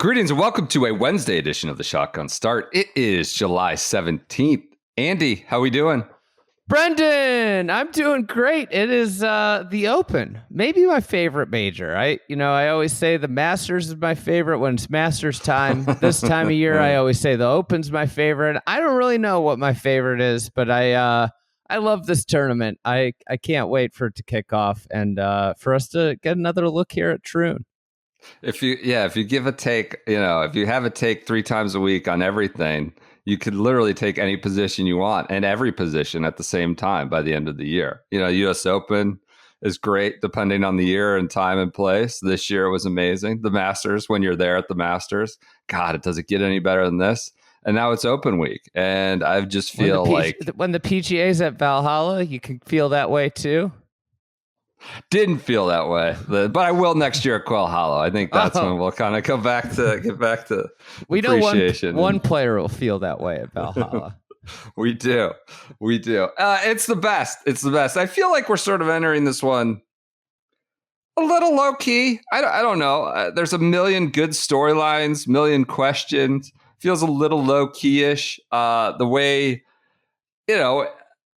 Greetings and welcome to a Wednesday edition of the Shotgun Start. It is July 17th. Andy, how we doing? Brendan, I'm doing great. It is the Open, maybe my favorite major. I always say the Masters is my favorite when it's Masters time. This time of year, I always say the Open's my favorite. I don't really know what my favorite is, but I love this tournament. I can't wait for it to kick off and for us to get another look here at Troon. If you give a take, if you have a take 3 times a week on everything, you could literally take any position you want and every position at the same time by the end of the year. US Open is great depending on the year and time and place. This year was amazing. The Masters, when you're there at the Masters, God, it doesn't get any better than this. And now it's Open week. And I just feel when the PGA's at Valhalla, you can feel that way too. Didn't feel that way, but I will next year at Quail Hollow. I think that's when we'll kind of get back to we know appreciation. One player will feel that way at Valhalla. We do. It's the best. I feel like we're sort of entering this one a little low key. I don't know. There's a million good storylines, million questions. Feels a little low key-ish. The way,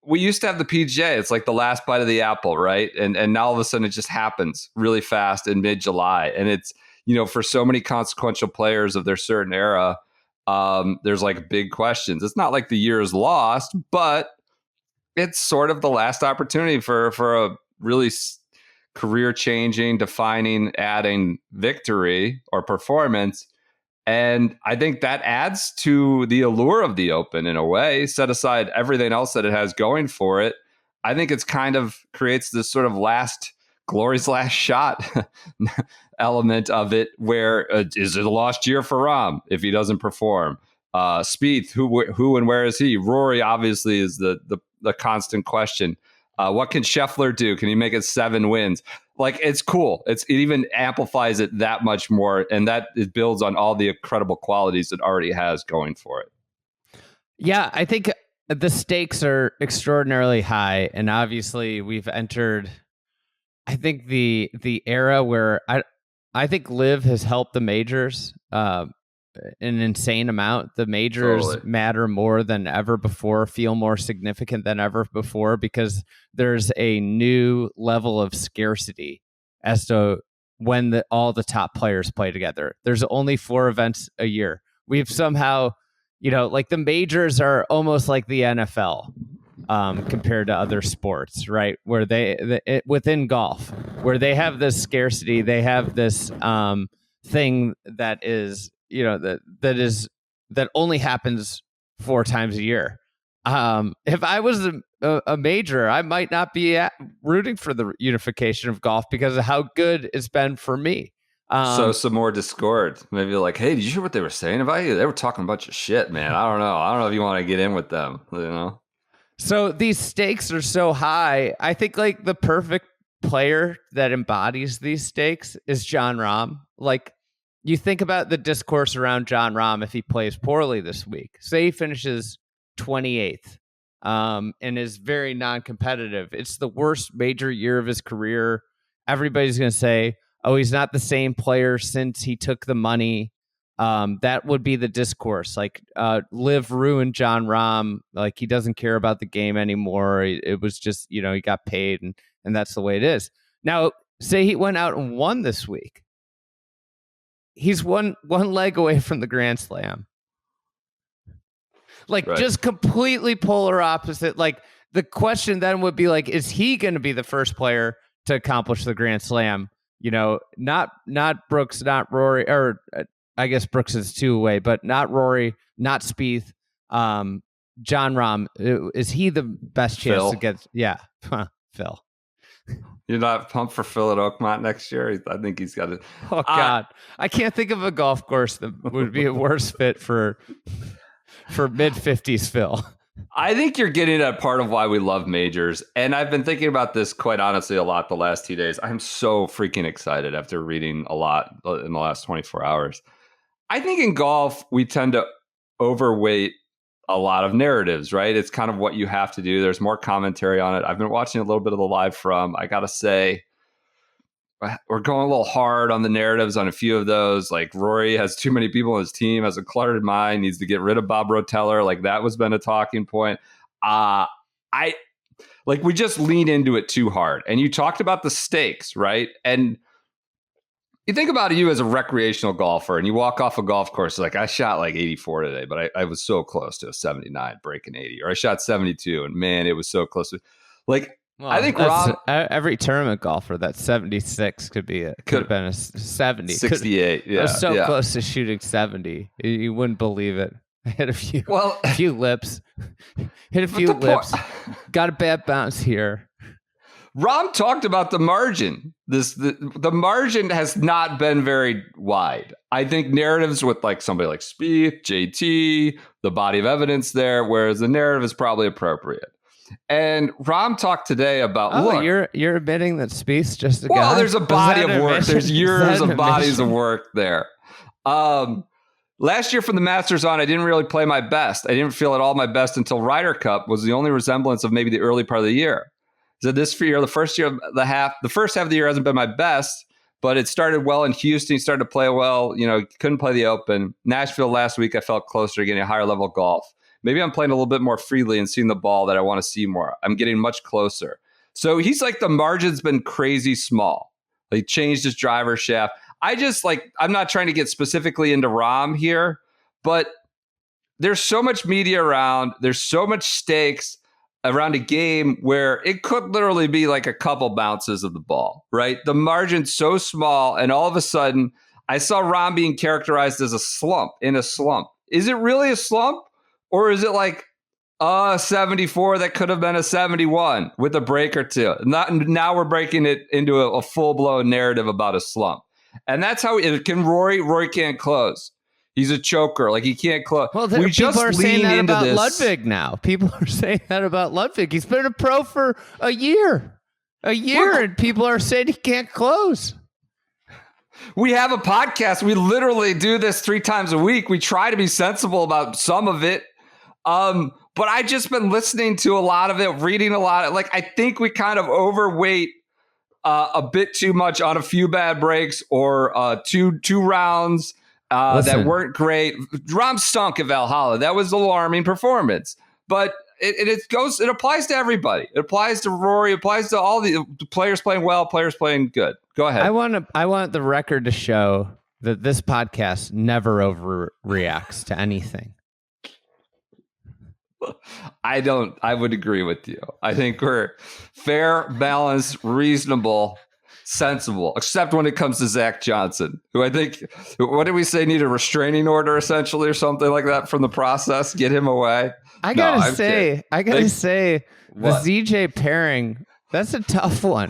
we used to have the PGA. It's like the last bite of the apple, right? And now all of a sudden it just happens really fast in mid-July. And it's, for so many consequential players of their certain era, there's like big questions. It's not like the year is lost, but it's sort of the last opportunity for a really career-changing, defining, adding victory or performance. And I think that adds to the allure of the Open in a way, set aside everything else that it has going for it. I think it's kind of creates this sort of glory's last shot element of it, where is it a lost year for Rahm if he doesn't perform? Spieth, who and where is he? Rory obviously is the constant question. What can Scheffler do? Can he make it 7 wins? Like, it's cool. It even amplifies it that much more, and that it builds on all the incredible qualities it already has going for it. Yeah, I think the stakes are extraordinarily high, and obviously we've entered, I think, the era where I think Liv has helped the majors an insane amount. The majors Totally matter more than ever before, feel more significant than ever before, because there's a new level of scarcity as to when all the top players play together. There's only 4 events a year. We've somehow, like the majors are almost like the NFL compared to other sports, right? Where within golf, where they have this scarcity, they have this thing that is, that only happens 4 times a year. If I was a major, I might not be rooting for the unification of golf because of how good it's been for me. So some more discord. Maybe like, hey, did you hear what they were saying about you? They were talking a bunch of shit, man. I don't know if you want to get in with them, So these stakes are so high. I think like the perfect player that embodies these stakes is Jon Rahm. Like, you think about the discourse around Jon Rahm if he plays poorly this week. Say he finishes 28th and is very non-competitive. It's the worst major year of his career. Everybody's going to say, oh, he's not the same player since he took the money. That would be the discourse. Like, Liv ruined Jon Rahm. Like, he doesn't care about the game anymore. It was just, he got paid and that's the way it is. Now, say he went out and won this week. He's one leg away from the Grand Slam. Like, right. Just completely polar opposite. Like, the question then would be like, is he going to be the first player to accomplish the Grand Slam? Not Brooks, not Rory, or I guess Brooks is 2 away, but not Rory, not Spieth. Jon Rahm, is he the best chance to get? Yeah, Phil. You're not pumped for Phil at Oakmont next year? I think he's got it. Oh, God. I can't think of a golf course that would be a worse fit for mid-50s Phil. I think you're getting at part of why we love majors. And I've been thinking about this, quite honestly, a lot the last 2 days. I'm so freaking excited after reading a lot in the last 24 hours. I think in golf, we tend to overweight a lot of narratives, right? It's kind of what you have to do. There's more commentary on it. I've been watching a little bit of the live from. I got to say, we're going a little hard on the narratives on a few of those. Like Rory has too many people on his team, has a cluttered mind, needs to get rid of Bob Roteller. Like that was been a talking point. We just lean into it too hard. And you talked about the stakes, right? And you think about you as a recreational golfer and you walk off a golf course, like I shot like 84 today, but I was so close to a 79 breaking 80, or I shot 72 and man, it was so close to Well, I think Rahm, every tournament golfer, that 76 could have been a 70. 68. Yeah. I was so close to shooting 70. You wouldn't believe it. I hit a few lips, got a bad bounce here. Rahm talked about the margin. The margin has not been very wide. I think narratives with like somebody like Spieth, JT, the body of evidence there, whereas the narrative is probably appropriate. And Rahm talked today about you're admitting that Spieth's just a guy? Well, there's a body of work. There's years of bodies of work there. Last year from the Masters on, I didn't really play my best. I didn't feel at all my best until Ryder Cup was the only resemblance of maybe the early part of the year. So this year, the first half of the year hasn't been my best, but it started well in Houston. He started to play well. Couldn't play the Open. Nashville last week, I felt closer to getting a higher level golf. Maybe I'm playing a little bit more freely and seeing the ball that I want to see more. I'm getting much closer. So he's like the margin's been crazy small. He changed his driver shaft. I'm not trying to get specifically into Rahm here, but there's so much media around. There's so much stakes around a game where it could literally be like a couple bounces of the ball, right? The margin's so small, and all of a sudden, I saw Rahm being characterized as a slump. Is it really a slump? Or is it like a 74 that could have been a 71 with a break or two? Now we're breaking it into a full-blown narrative about a slump. And that's how Rory can't close. He's a choker. Like he can't close. Well, people are saying that about Ludvig now. People are saying that about Ludvig. He's been a pro for a year, and people are saying he can't close. We have a podcast. We literally do this 3 times a week. We try to be sensible about some of it. But I just been listening to a lot of it, reading a lot. I think we kind of overweight a bit too much on a few bad breaks or two rounds that weren't great. Rahm stunk at Valhalla. That was alarming performance. But it applies to everybody. It applies to Rory. It applies to all the players playing well, players playing good. Go ahead. I want the record to show that this podcast never overreacts to anything. I would agree with you. I think we're fair, balanced, reasonable, sensible, except when it comes to Zach Johnson, who I think, what did we say, need a restraining order essentially or something like that from the process? Get him away. I gotta say, the ZJ pairing, that's a tough one.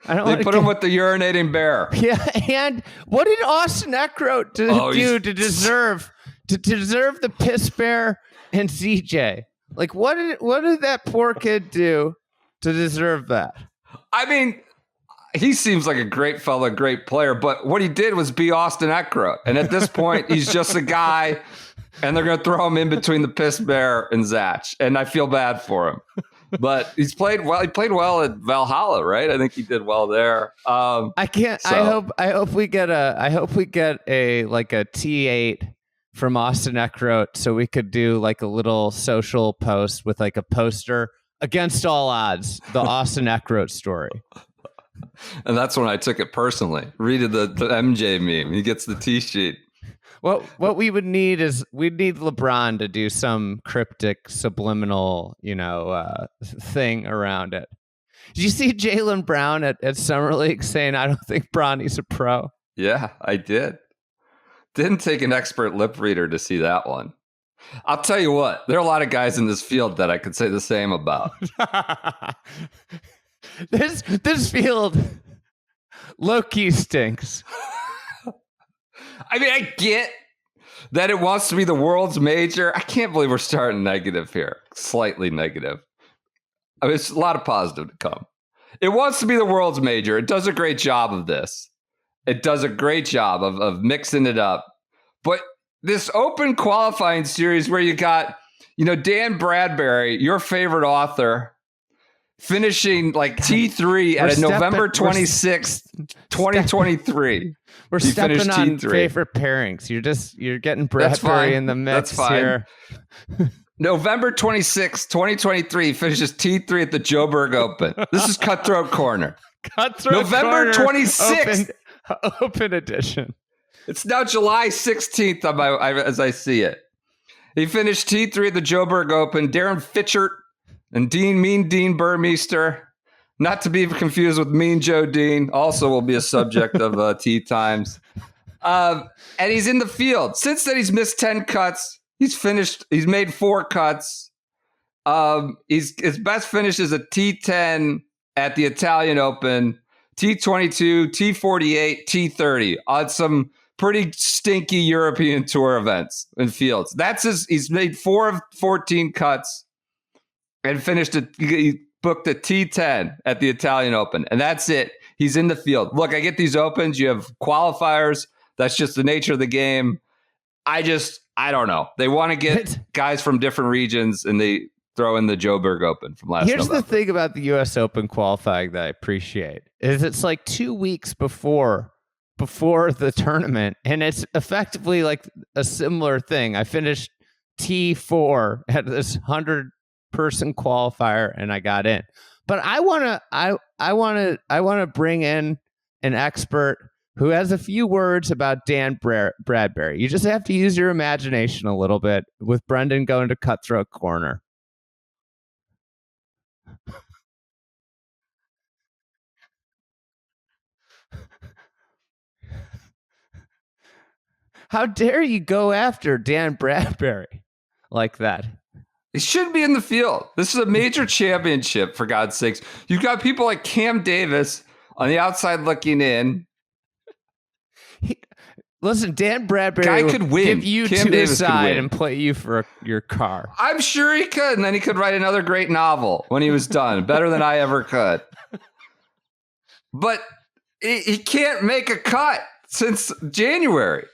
They put him with the urinating bear. Yeah, and what did Austin Eckroat do to deserve the piss bear and ZJ? Like, what did that poor kid do to deserve that? I mean, he seems like a great fella, great player, but what he did was be Austin Eckroat. And at this point, he's just a guy, and they're going to throw him in between the piss bear and Zach. And I feel bad for him. But he's played well. He played well at Valhalla, right? I think he did well there. I hope we get a like a T8 from Austin Eckroat, so we could do like a little social post with like a poster against all odds, the Austin Eckroat story. And that's when I took it personally. Read the MJ meme. He gets the T-sheet. What we would need is we'd need LeBron to do some cryptic subliminal, thing around it. Did you see Jaylen Brown at Summer League saying, "I don't think Bronny's a pro"? Yeah, I did. Didn't take an expert lip reader to see that one. I'll tell you what, there are a lot of guys in this field that I could say the same about. This field low-key stinks. I mean, I get that it wants to be the world's major. I can't believe we're starting negative here. Slightly negative. I mean, it's a lot of positive to come. It wants to be the world's major. It does a great job of this. It does a great job of mixing it up. But this open qualifying series where you got, Dan Bradbury, your favorite author, finishing like T3 at a November 26th, 2023. We're He stepping finished on T3. favorite pairings. You're getting Bradbury in the mix here. November 26th, 2023 finishes T3 at the Joburg Open. This is Cutthroat Corner. November 26th. Open edition. It's now July 16th as I see it. He finished T3 at the Joburg Open. Darren Fitchert and Dean Burmeister, not to be confused with Mean Joe Dean, also will be a subject of Tee Times. And he's in the field. Since then, he's missed 10 cuts. He's made 4 cuts. His best finish is a T10 at the Italian Open, T22, T48, T30 on some pretty stinky European Tour events and fields. He's made 4 of 14 cuts and he booked a T10 at the Italian Open. And that's it. He's in the field. Look, I get these opens. You have qualifiers. That's just the nature of the game. I don't know. They want to get guys from different regions, and they throw in the Joburg Open from last November. The thing about the U.S. Open qualifying that I appreciate is it's like 2 weeks before the tournament, and it's effectively like a similar thing. I finished T4 at this 100-person qualifier, and I got in. But I want to bring in an expert who has a few words about Dan Bradbury. You just have to use your imagination a little bit with Brendan going to Cutthroat Corner. How dare you go after Dan Bradbury like that? He should be in the field. This is a major championship, for God's sakes. You've got people like Cam Davis on the outside looking in. Listen, Dan Bradbury could win. Give you Cam to Davis his side and play you for your car. I'm sure he could, and then he could write another great novel when he was done. Better than I ever could. But he can't make a cut since January.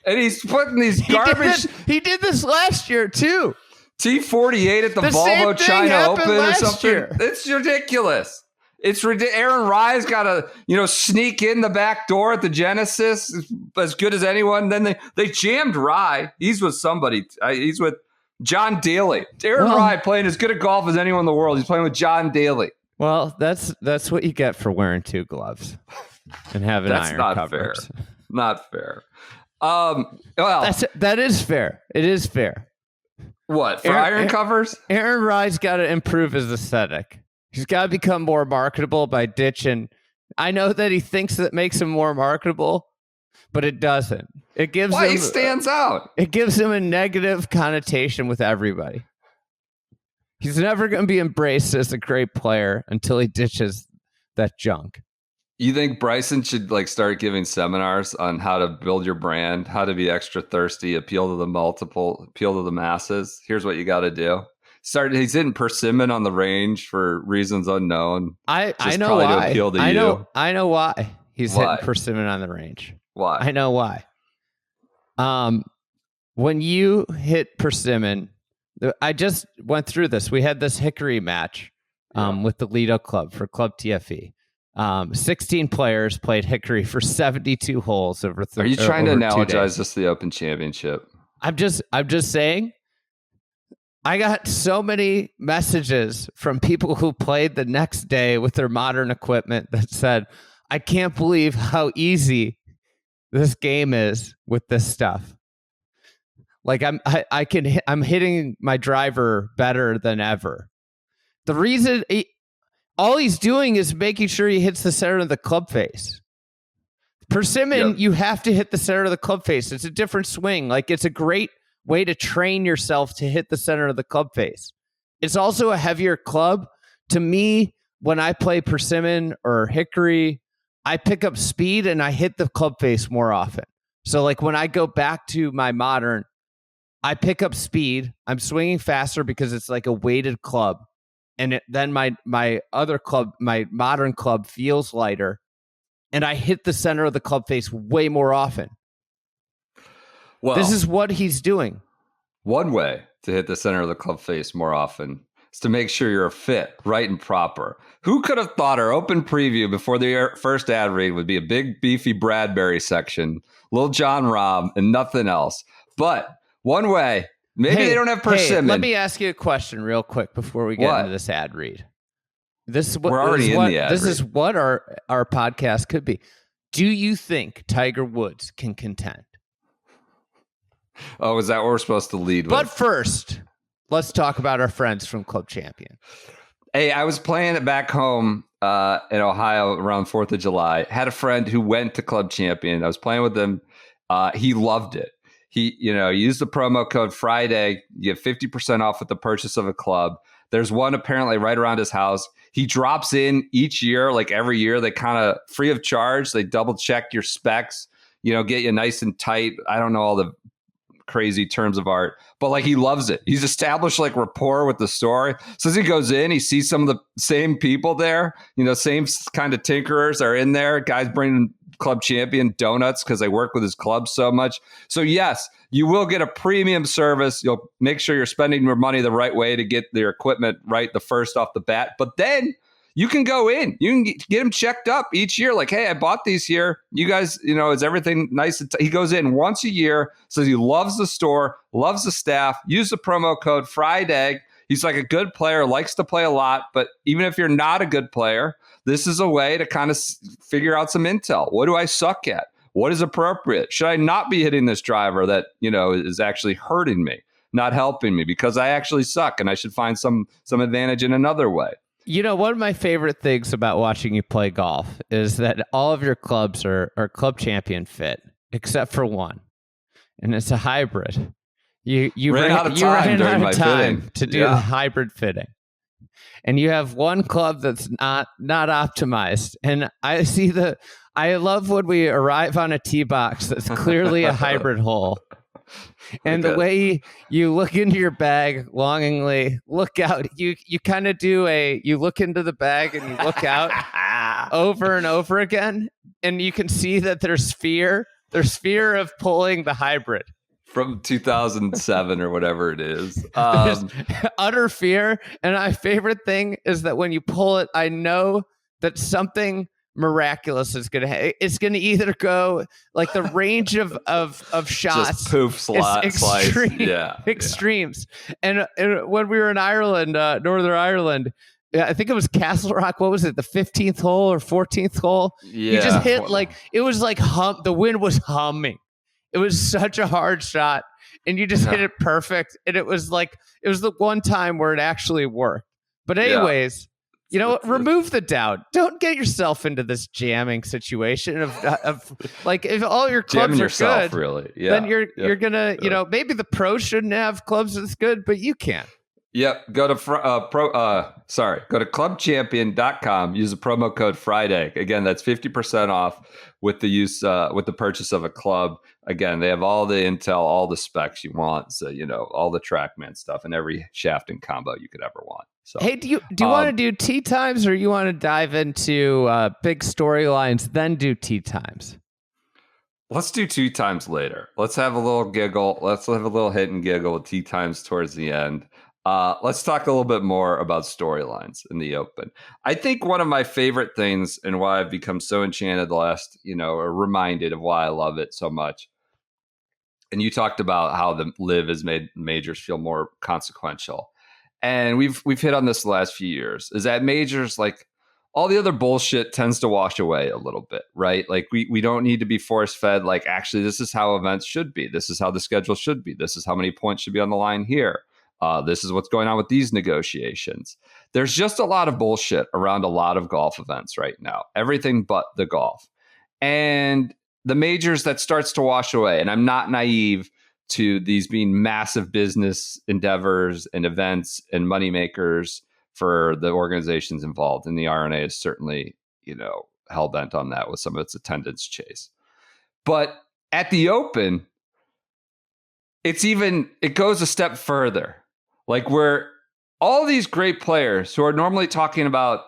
And he's putting these garbage... He did this last year, too. T48 at the Volvo China Open or something. Year. It's ridiculous. Aaron Rye's got to, sneak in the back door at the Genesis as good as anyone. Then they jammed Rye. He's with somebody. He's with John Daly. Rye playing as good at golf as anyone in the world. He's playing with John Daly. Well, that's what you get for wearing 2 gloves and having iron covers. Fair. Not fair. That is fair. It is fair. What, for iron covers? Aaron Rye's got to improve his aesthetic. He's got to become more marketable by ditching. I know that he thinks that makes him more marketable, but it doesn't. It gives him, he stands out. It gives him a negative connotation with everybody. He's never going to be embraced as a great player until he ditches that junk. You think Bryson should start giving seminars on how to build your brand, how to be extra thirsty, appeal to the masses? Here's what you got to do. He's hitting Persimmon on the range for reasons unknown. I know why. To appeal to you. I know why he's hitting Persimmon on the range. Why? I know why. When you hit Persimmon, I just went through this. We had this Hickory match with the Lido Club for Club TFE. 16 players played Hickory for 72 holes over. Are you trying to analogize this to the Open Championship? I'm just saying. I got so many messages from people who played the next day with their modern equipment that said, "I can't believe how easy this game is with this stuff. Like I'm hitting my driver better than ever." The reason all he's doing is making sure he hits the center of the club face. Persimmon, you have to hit the center of the club face. It's a different swing. It's a great way to train yourself to hit the center of the club face. It's also a heavier club. To me, when I play Persimmon or Hickory, I pick up speed and I hit the club face more often. So when I go back to my modern, I pick up speed. I'm swinging faster because it's like a weighted club. And then my other club, my modern club, feels lighter. And I hit the center of the club face way more often. Well, this is what he's doing. One way to hit the center of the club face more often is to make sure you're fit, right, and proper. Who could have thought our open preview before the first ad read would be a big, beefy Bradbury section, little John Rahm, and nothing else? But one way, maybe they don't have persimmon. Let me ask you a question real quick before we get into this ad read. We're already in the ad read. This is what our podcast could be. Do you think Tiger Woods can contend? Oh, is that what we're supposed to lead with? But first, let's talk about our friends from Club Champion. Hey, I was playing it back home in Ohio around 4th of July. Had a friend who went to Club Champion. I was playing with him. He loved it. He, used the promo code Friday. You get 50% off with the purchase of a club. There's one apparently right around his house. He drops in each year, like every year. They kind of free of charge. They double check your specs, get you nice and tight. I don't know all the crazy terms of art, but like he loves it. He's established like rapport with the store. So as he goes in, he sees some of the same people there, same kind of tinkerers are in there. Guys bringing Club Champion donuts because they work with his club so much. So yes, you will get a premium service. You'll make sure you're spending your money the right way to get their equipment right the first off the bat. But then you can go in. You can get him checked up each year. Like, hey, I bought these here. You guys, is everything nice? He goes in once a year, says he loves the store, loves the staff. Use the promo code Friday. He's like a good player, likes to play a lot. But even if you're not a good player, this is a way to kind of figure out some intel. What do I suck at? What is appropriate? Should I not be hitting this driver that, is actually hurting me, not helping me because I actually suck and I should find some advantage in another way? One of my favorite things about watching you play golf is that all of your clubs are Club Champion fit, except for one, and it's a hybrid. You ran out of time to do the hybrid fitting, and you have one club that's not optimized. And I love when we arrive on a tee box that's clearly a hybrid hole. And the way you look into your bag longingly, look out, you kind of you look into the bag and you look out over and over again. And you can see that there's fear of pulling the hybrid. From 2007 or whatever it is. Utter fear. And my favorite thing is that when you pull it, I know that something miraculous is going to it's going to either go like the range of shots just poof extremes. And when we were in Ireland, Northern Ireland, I think it was Castle Rock, what was it, the 15th hole or 14th hole? You just hit it was like the wind was humming. It was such a hard shot and you just hit it perfect, and it was the one time where it actually worked. But anyways, remove the doubt. Don't get yourself into this jamming situation of like, if all your clubs jamming are yourself, good, really. Then you're gonna, maybe the pros shouldn't have clubs that's good, but you can. Yep. Go to clubchampion.com. Use the promo code Friday. Again, that's 50% off with the purchase of a club. Again, they have all the intel, all the specs you want. So, all the TrackMan stuff and every shaft and combo you could ever want. So, hey, do you want to do tee times, or you want to dive into big storylines, then do tee times? Let's do tee times later. Let's have a little giggle. Let's have a little hit and giggle with tee times towards the end. Let's talk a little bit more about storylines in the Open. I think one of my favorite things, and why I've become so enchanted the last, or reminded of why I love it so much. And you talked about how the LIV has made majors feel more consequential. And we've hit on this the last few years, is that majors, like all the other bullshit, tends to wash away a little bit, right? Like we don't need to be force fed. Like, actually, this is how events should be. This is how the schedule should be. This is how many points should be on the line here. This is what's going on with these negotiations. There's just a lot of bullshit around a lot of golf events right now. Everything but the golf. And the majors, that starts to wash away. And I'm not naive to these being massive business endeavors and events and moneymakers for the organizations involved. And the RNA is certainly, hell-bent on that with some of its attendance chase. But at the Open, it goes a step further. Like, where all these great players who are normally talking about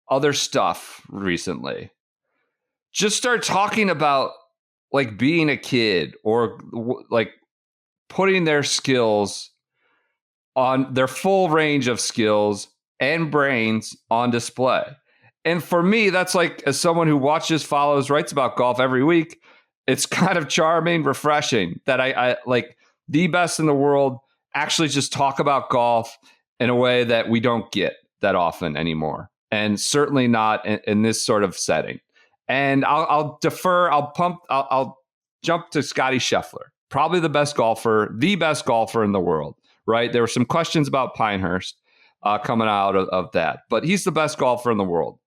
other stuff recently just start talking about like being a kid, or like putting their skills on their full range of skills and brains on display. And for me, that's like, as someone who watches, follows, writes about golf every week, it's kind of charming, refreshing that I like the best in the world actually just talk about golf in a way that we don't get that often anymore. And certainly not in this sort of setting. And I'll defer, I'll jump to Scottie Scheffler, probably the best golfer in the world, right? There were some questions about Pinehurst coming out of that, but he's the best golfer in the world.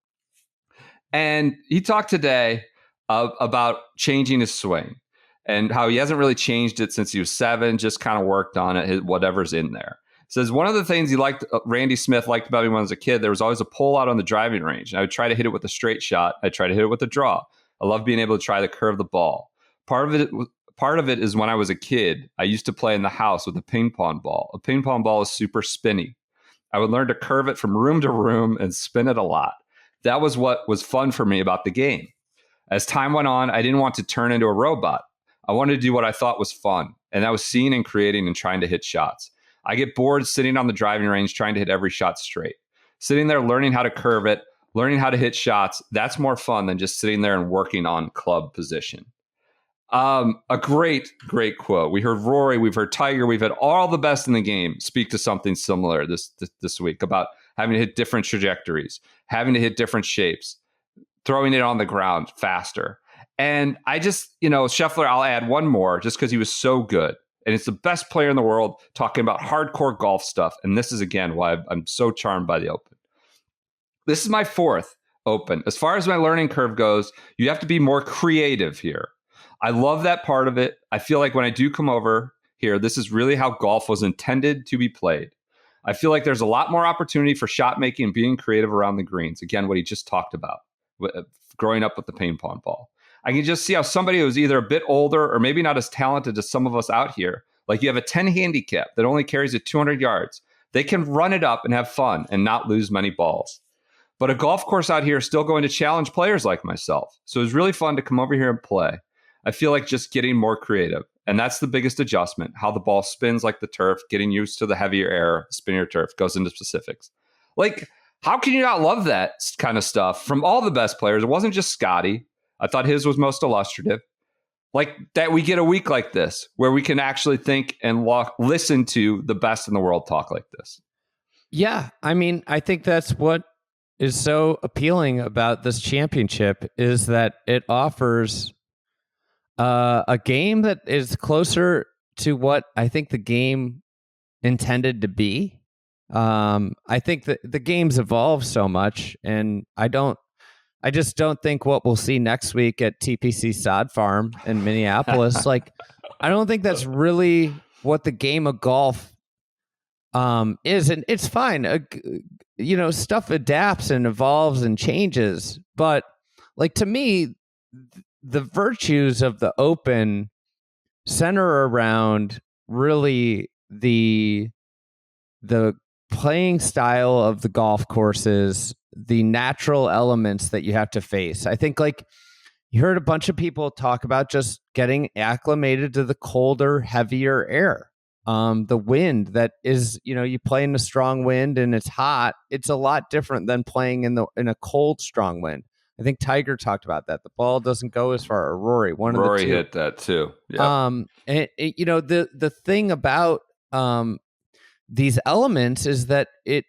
And he talked today about changing his swing and how he hasn't really changed it since he was 7, just kind of worked on it, whatever's in there. Says one of the things he liked, Randy Smith liked about me when I was a kid, there was always a pull out on the driving range. And I would try to hit it with a straight shot. I try to hit it with a draw. I love being able to try to curve the ball. Part of it is when I was a kid, I used to play in the house with a ping pong ball. A ping pong ball is super spinny. I would learn to curve it from room to room and spin it a lot. That was what was fun for me about the game. As time went on, I didn't want to turn into a robot. I wanted to do what I thought was fun, and that was seeing and creating and trying to hit shots. I get bored sitting on the driving range trying to hit every shot straight. Sitting there learning how to curve it, learning how to hit shots, that's more fun than just sitting there and working on club position. A great quote. We heard Rory, we've heard Tiger, we've had all the best in the game speak to something similar this week about having to hit different trajectories, having to hit different shapes, throwing it on the ground faster. And I just, Scheffler, I'll add one more just because he was so good. And it's the best player in the world talking about hardcore golf stuff. And this is, again, why I'm so charmed by the Open. This is my 4th Open. As far as my learning curve goes, you have to be more creative here. I love that part of it. I feel like when I do come over here, this is really how golf was intended to be played. I feel like there's a lot more opportunity for shot making and being creative around the greens. Again, what he just talked about, growing up with the ping pong ball. I can just see how somebody who's either a bit older or maybe not as talented as some of us out here, like you have a 10 handicap that only carries it 200 yards, they can run it up and have fun and not lose many balls. But a golf course out here is still going to challenge players like myself. So it was really fun to come over here and play. I feel like just getting more creative. And that's the biggest adjustment, how the ball spins like the turf, getting used to the heavier air, spinnier turf, goes into specifics. Like, how can you not love that kind of stuff from all the best players? It wasn't just Scottie. I thought his was most illustrative. Like that we get a week like this where we can actually think and listen to the best in the world talk like this. Yeah, I mean, I think that's what is so appealing about this championship is that it offers a game that is closer to what I think the game intended to be. I think that the game's evolved so much, and I just don't think what we'll see next week at TPC Sod Farm in Minneapolis, like, I don't think that's really what the game of golf is. And it's fine. Stuff adapts and evolves and changes. But like, to me, the virtues of the Open center around really the playing style of the golf courses, the natural elements that you have to face. I think, like, you heard a bunch of people talk about just getting acclimated to the colder, heavier air. The wind that is, you play in a strong wind and it's hot. It's a lot different than playing in a cold, strong wind. I think Tiger talked about that. The ball doesn't go as far. Or Rory, Rory hit that too. Yeah. The thing about these elements is that it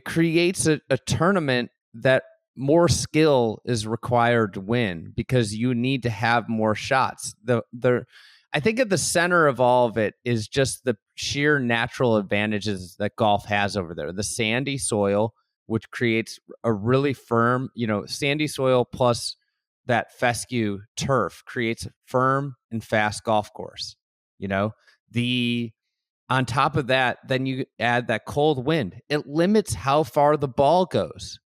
creates a tournament that more skill is required to win because you need to have more shots. I think at the center of all of it is just the sheer natural advantages that golf has over there. The sandy soil, which creates a really firm, sandy soil plus that fescue turf creates a firm and fast golf course. On top of that, then you add that cold wind. It limits how far the ball goes.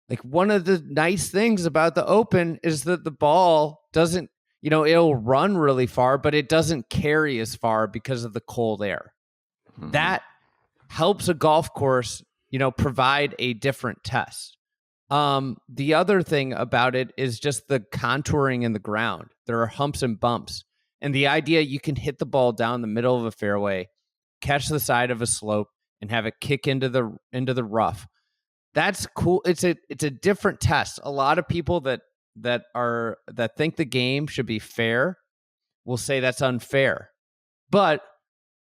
Like, one of the nice things about the Open is that the ball doesn't, it'll run really far, but it doesn't carry as far because of the cold air. Mm-hmm. That helps a golf course, provide a different test. The other thing about it is just the contouring in the ground. There are humps and bumps. And the idea you can hit the ball down the middle of a fairway, catch the side of a slope and have it kick into the rough. That's cool. It's a different test. A lot of people that think the game should be fair will say that's unfair. But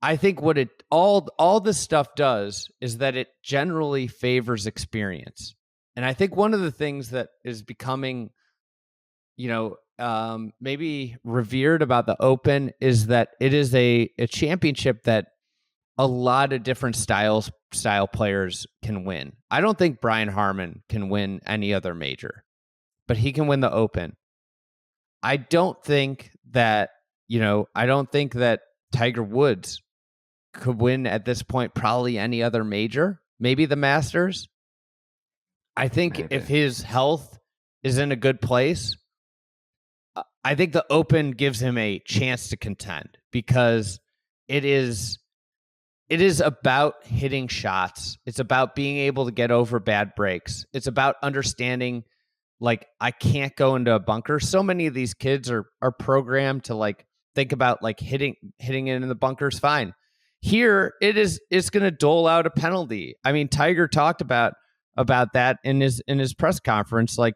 I think what all this stuff does is that it generally favors experience. And I think one of the things that is becoming, maybe revered about the Open is that it is a championship that a lot of different style players can win. I don't think Brian Harman can win any other major, but he can win the Open. I don't think that Tiger Woods could win at this point probably any other major, maybe the Masters. I think if his health is in a good place, I think the Open gives him a chance to contend because it is about hitting shots. It's about being able to get over bad breaks. It's about understanding, like, I can't go into a bunker. So many of these kids are programmed to like think about like hitting it in the bunkers. Fine. Here it's going to dole out a penalty. I mean, Tiger talked about that in his press conference. Like,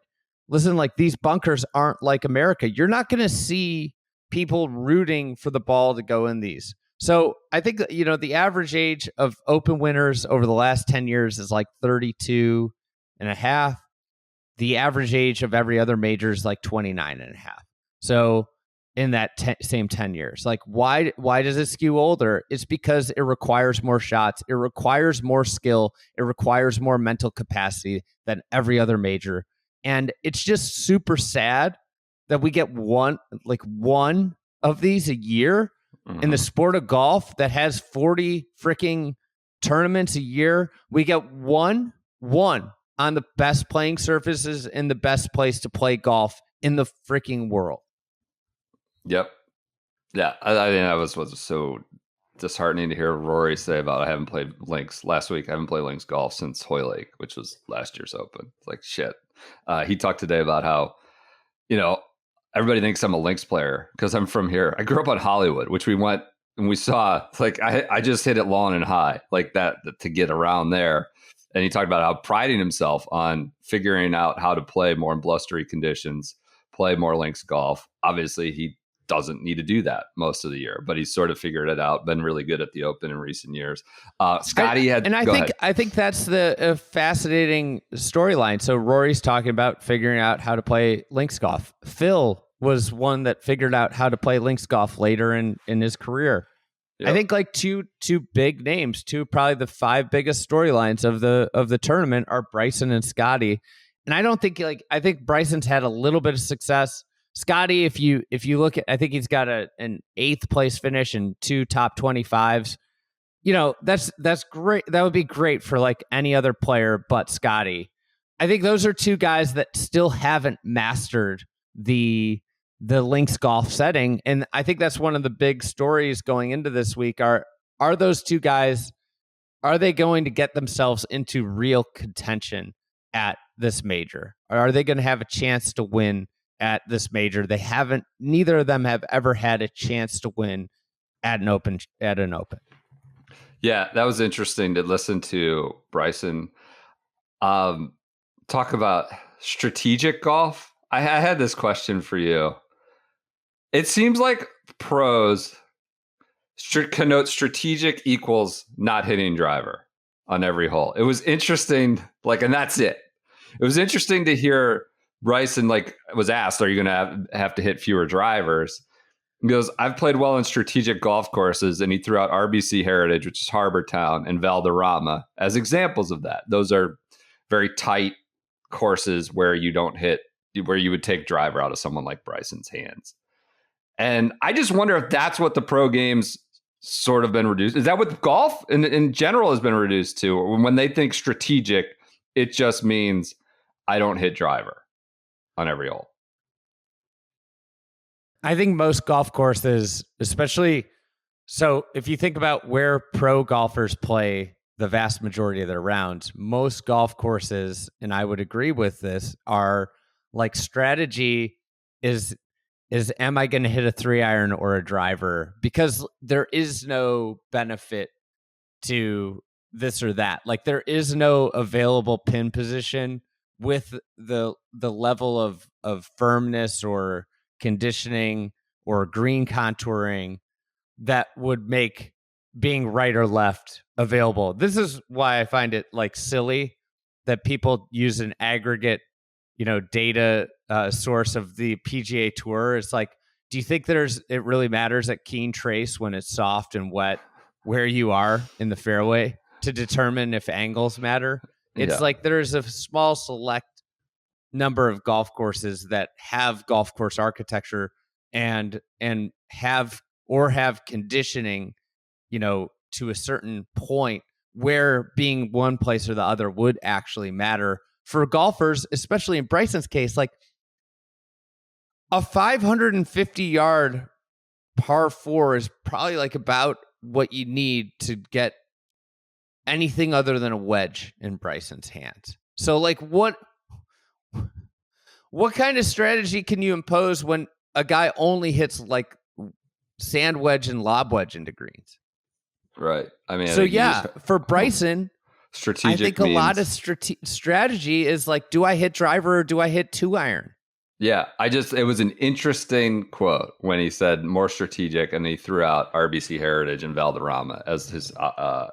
listen, like these bunkers aren't like America. You're not going to see people rooting for the ball to go in these. So I think that, the average age of Open winners over the last 10 years is like 32 and a half. The average age of every other major is like 29 and a half. So in that same 10 years, like why does it skew older? It's because it requires more shots. It requires more skill. It requires more mental capacity than every other major. And it's just super sad that we get one of these a year in the sport of golf that has 40 freaking tournaments a year. We get one on the best playing surfaces in the best place to play golf in the freaking world. Yep. Yeah. I think that was so disheartening to hear Rory say about, I haven't played links last week. I haven't played links golf since Hoylake, which was last year's Open. It's like, shit. He talked today about how, everybody thinks I'm a links player because I'm from here. I grew up on Hollywood, which we went and we saw. It's like I just hit it long and high like that to get around there. And he talked about how priding himself on figuring out how to play more in blustery conditions, play more links golf. Obviously, he doesn't need to do that most of the year, but he's sort of figured it out, been really good at the Open in recent years. Scottie I think that's the fascinating storyline. So Rory's talking about figuring out how to play links golf. Phil was one that figured out how to play links golf later in his career. Yep. I think like two big names, probably the 5 biggest storylines of the tournament are Bryson and Scottie. And I think Bryson's had a little bit of success. Scottie, if you look at, I think he's got an 8th place finish and 2 top 25s. That's great. That would be great for like any other player but Scottie. I think those are 2 guys that still haven't mastered the links golf setting, and I think that's one of the big stories going into this week. Are those 2 guys? Are they going to get themselves into real contention at this major? Or are they going to have a chance to win at this major? They haven't. Neither of them have ever had a chance to win at an Open. Yeah, that was interesting to listen to Bryson talk about strategic golf. I had this question for you. It seems like pros connote strategic equals not hitting driver on every hole. It was interesting, and that's it. It was interesting to hear Bryson was asked, "Are you going to have to hit fewer drivers?" He goes, "I've played well in strategic golf courses," and he threw out RBC Heritage, which is Harbor Town, and Valderrama as examples of that. Those are very tight courses where you would take driver out of someone like Bryson's hands. And I just wonder if that's what the pro game's sort of been reduced. Is that what golf in general has been reduced to? When they think strategic, it just means I don't hit driver on every hole. I think most golf courses, especially, so if you think about where pro golfers play the vast majority of their rounds, most golf courses, and I would agree with this, are like strategy is am I going to hit a 3-iron or a driver? Because there is no benefit to this or that. Like there is no available pin position with the level of firmness or conditioning or green contouring that would make being right or left available. This is why I find it like silly that people use an aggregate, data source of the PGA Tour. It's like, do you think it really matters at keen trace when it's soft and wet where you are in the fairway to determine if angles matter? It's like there's a small select number of golf courses that have golf course architecture and have conditioning, to a certain point where being one place or the other would actually matter for golfers, especially in Bryson's case. Like a 550-yard par 4 is probably like about what you need to get anything other than a wedge in Bryson's hands. So like what kind of strategy can you impose when a guy only hits like sand wedge and lob wedge into greens? Right. I mean, so for Bryson, strategic. I think a lot of strategy is like, do I hit driver or do I hit 2-iron? Yeah, it was an interesting quote when he said more strategic, and he threw out RBC Heritage and Valderrama as his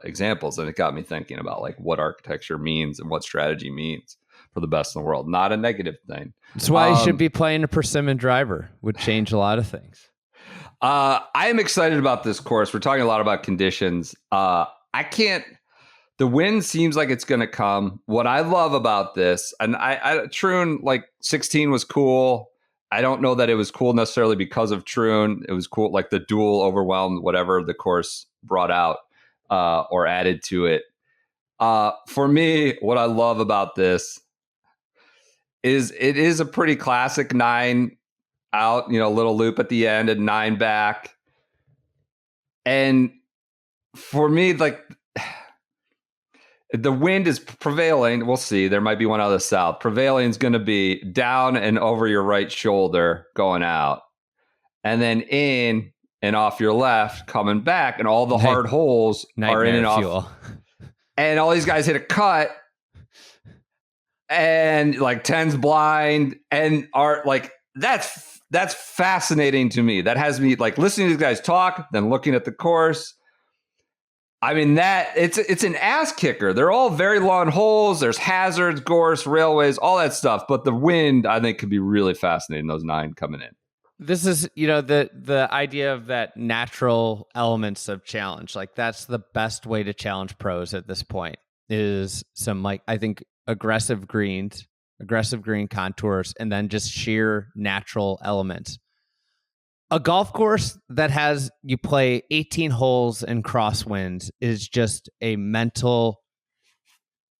examples, and it got me thinking about like what architecture means and what strategy means for the best in the world. Not a negative thing. That's why you should be playing a persimmon driver. Would change a lot of things. I am excited about this course. We're talking a lot about conditions. The wind seems like it's going to come. What I love about this, and Troon, like 16 was cool. I don't know that it was cool necessarily because of Troon. It was cool, like the duel overwhelmed whatever the course brought out or added to it. For me, what I love about this is it is a pretty classic 9 out, little loop at the end and 9 back. And for me, like the wind is prevailing. We'll see. There might be one out of the south. Prevailing is going to be down and over your right shoulder going out, and then in and off your left coming back. And all the hard holes are in and off. And all these guys hit a cut, and like 10's blind, and are like that's fascinating to me. That has me like listening to these guys talk, then looking at the course. I mean, that it's an ass kicker. They're all very long holes. There's hazards, gorse, railways, all that stuff. But the wind, I think, could be really fascinating, those 9 coming in. This is, the idea of that natural elements of challenge. Like that's the best way to challenge pros at this point is some, like, I think aggressive green contours, and then just sheer natural elements. A golf course that has you play 18 holes and crosswinds is just a mental.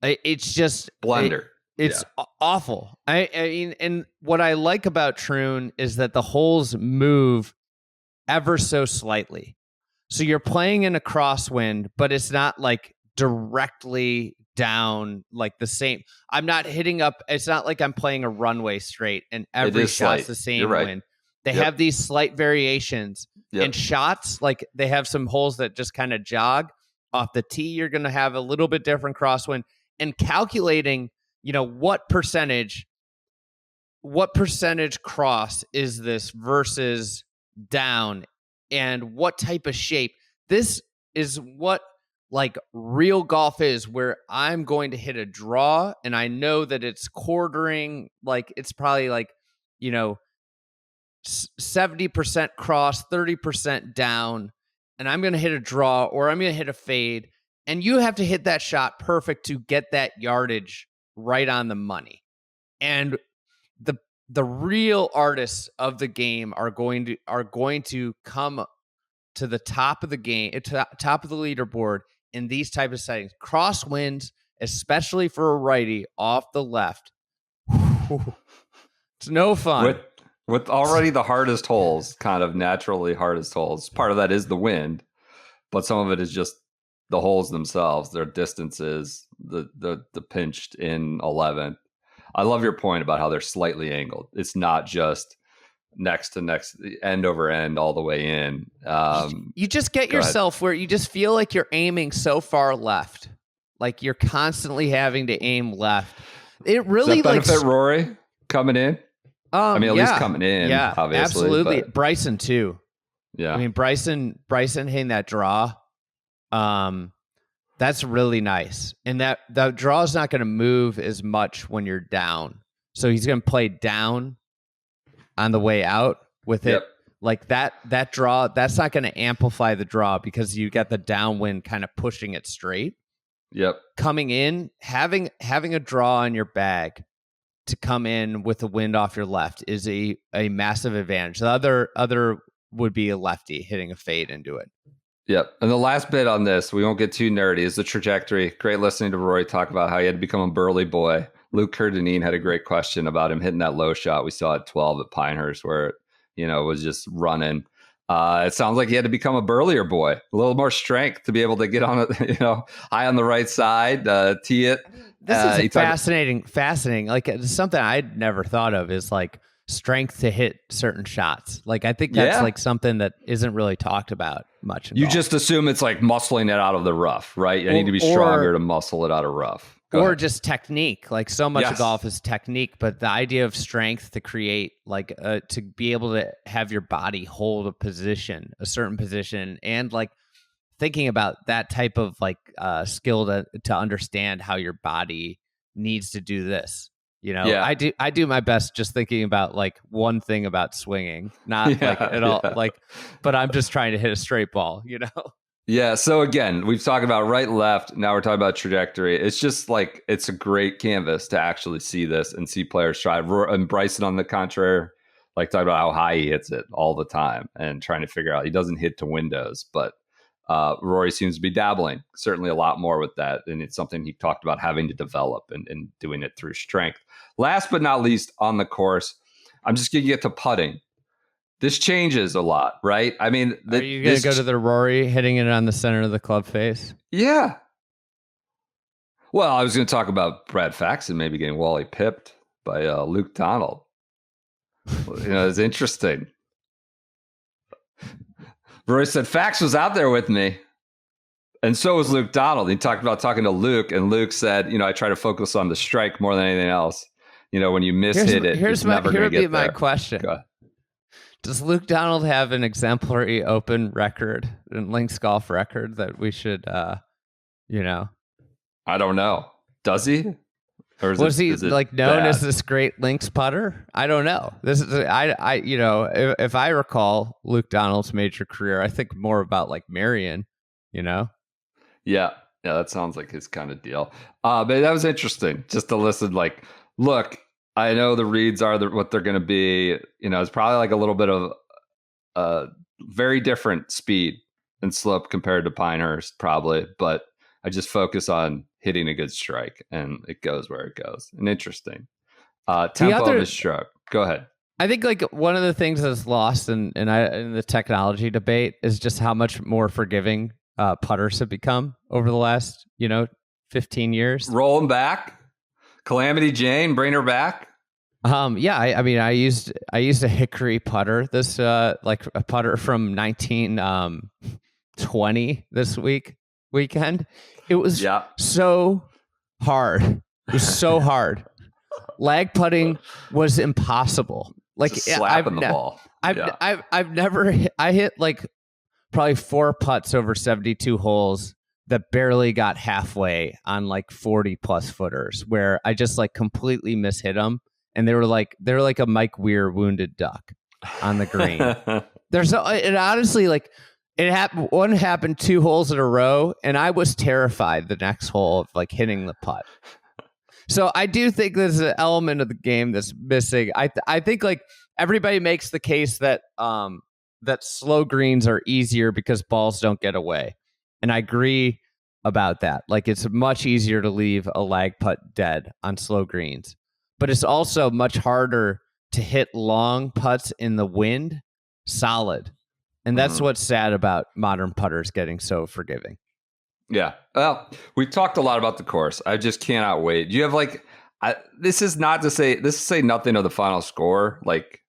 It's just blender. It's awful. I mean, and what I like about Troon is that the holes move ever so slightly. So you're playing in a crosswind, but it's not like directly down like the same. I'm not hitting up. It's not like I'm playing a runway straight and every shot's the same wind. They have these slight variations and shots. Like they have some holes that just kind of jog off the tee. You're going to have a little bit different crosswind, and calculating, what percentage cross is this versus down, and what type of shape. This is what like real golf is, where I'm going to hit a draw and I know that it's quartering, like it's probably like, 70% cross, 30% down, and I'm going to hit a draw or I'm going to hit a fade, and you have to hit that shot perfect to get that yardage right on the money. And the real artists of the game are going to come to the top of the game, top of the leaderboard in these type of settings. Crosswinds, especially for a righty off the left. It's no fun. With already the hardest holes, kind of naturally hardest holes. Part of that is the wind, but some of it is just the holes themselves, their distances, the pinched in 11th. I love your point about how they're slightly angled. It's not just next end over end all the way in. You just get yourself where you just feel like you're aiming so far left, like you're constantly having to aim left. It really does that benefit Rory coming in. I mean, at least coming in. Yeah, obviously, absolutely. but, Bryson too. Yeah, I mean Bryson hitting that draw. That's really nice, and that draw is not going to move as much when you're down. So he's going to play down on the way out with it. Like that draw, that's not going to amplify the draw because you get the downwind kind of pushing it straight. Yep. Coming in, having a draw on your bag to come in with the wind off your left is a massive advantage. The other would be a lefty hitting a fade into it. Yep. And the last bit on this, we won't get too nerdy, is the trajectory. Great listening to Rory talk about how he had to become a burly boy. Luke Curdanine had a great question about him hitting that low shot we saw at 12 at Pinehurst where it, was just running. It sounds like he had to become a burlier boy, a little more strength to be able to get on it, high on the right side, tee it. This is fascinating. Like it's something I'd never thought of is like strength to hit certain shots. Like I think that's like something that isn't really talked about much. You just assume it's like muscling it out of the rough, right? I need to be stronger to muscle it out of rough. Or just technique. Like so much of golf is technique, but the idea of strength to create, like to be able to have your body hold a certain position, and like thinking about that type of like skill to understand how your body needs to do this. I do my best just thinking about like one thing about swinging, not like at all. Like, but I'm just trying to hit a straight ball. Yeah. So again, we've talked about right, left. Now we're talking about trajectory. It's just like, it's a great canvas to actually see this and see players try. And Bryson, on the contrary, like talking about how high he hits it all the time and trying to figure out, he doesn't hit to windows, but Rory seems to be dabbling certainly a lot more with that. And it's something he talked about having to develop and doing it through strength. Last but not least on the course, I'm just going to get to putting. This changes a lot, right? I mean, are you going to go to the Rory hitting it on the center of the club face? Yeah. Well, I was going to talk about Brad Faxon maybe getting Wally pipped by Luke Donald. It's interesting. Rory said Fax was out there with me, and so was Luke Donald. He talked about talking to Luke, and Luke said, I try to focus on the strike more than anything else. When you miss hit it, it's never going to get there. Here would be my question. Does Luke Donald have an exemplary open record and links golf record that we should, I don't know. Does he? Or was he like known as this great links putter? I don't know. This is if I recall Luke Donald's major career, I think more about like Marion. Yeah, that sounds like his kind of deal. But that was interesting just to listen. Like, look. I know the reads are what they're going to be. It's probably like a little bit of a very different speed and slope compared to Pinehurst, probably. But I just focus on hitting a good strike, and it goes where it goes. And interesting. Tempo of his stroke. Go ahead. I think like one of the things that's lost in the technology debate is just how much more forgiving putters have become over the last 15 years. Roll them back. Calamity Jane, bring her back. I mean, I used a hickory putter. This like a putter from 1920 this weekend. It was so hard. It was so hard. Lag putting was impossible. Like slapping the ball. I've never hit like probably 4 putts over 72 holes that barely got halfway on like 40 plus footers where I just like completely mishit them. And they were like a Mike Weir wounded duck on the green. It honestly like it happened. One happened 2 holes in a row. And I was terrified the next hole of like hitting the putt. So I do think there's an element of the game that's missing. I think like everybody makes the case that slow greens are easier because balls don't get away. And I agree about that. Like it's much easier to leave a lag putt dead on slow greens, but it's also much harder to hit long putts in the wind solid. And that's what's sad about modern putters getting so forgiving. Yeah. Well, we've talked a lot about the course. I just cannot wait. Do you have like, this is to say nothing of the final score. Like,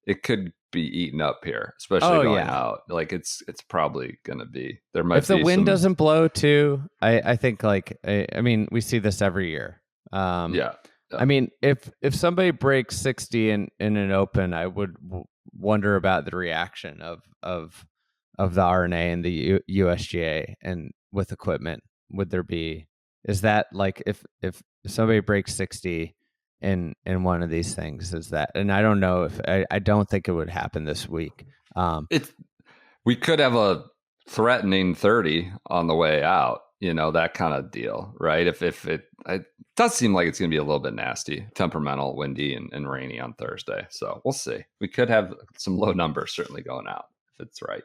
it could be eaten up here, especially going yeah. out. Like it's probably going to be. There might If the be wind some, doesn't blow too, I think like I mean we see this every year. yeah. I mean if somebody breaks 60 in an Open, I would wonder about the reaction of the RNA and the USGA and with equipment. Would there be? Is that like if somebody breaks 60 in one of these things? Is that? And I don't know if I don't think it would happen this week. We could have a threatening 30 on the way out, that kind of deal, right? If it does seem like it's going to be a little bit nasty, temperamental, windy, and rainy on Thursday. So we'll see. We could have some low numbers certainly going out if it's right.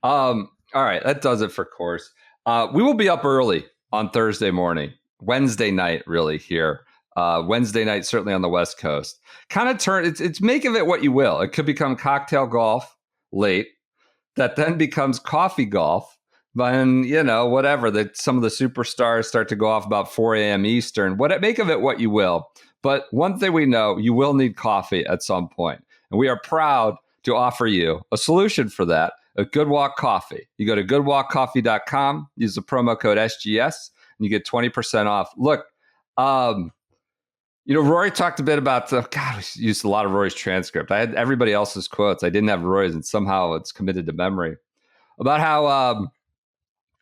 All right, that does it for course. We will be up early on Thursday morning, Wednesday night, really here. Wednesday night, certainly on the West Coast. Kind of it's make of it what you will. It could become cocktail golf late. That then becomes coffee golf. Then, whatever, that some of the superstars start to go off about 4 a.m. Eastern. Make of it what you will. But one thing we know, you will need coffee at some point. And we are proud to offer you a solution for that, a Good Walk Coffee. You go to goodwalkcoffee.com, use the promo code SGS, and you get 20% off. Look, Rory talked a bit about we used a lot of Rory's transcript. I had everybody else's quotes. I didn't have Rory's, and somehow it's committed to memory about how,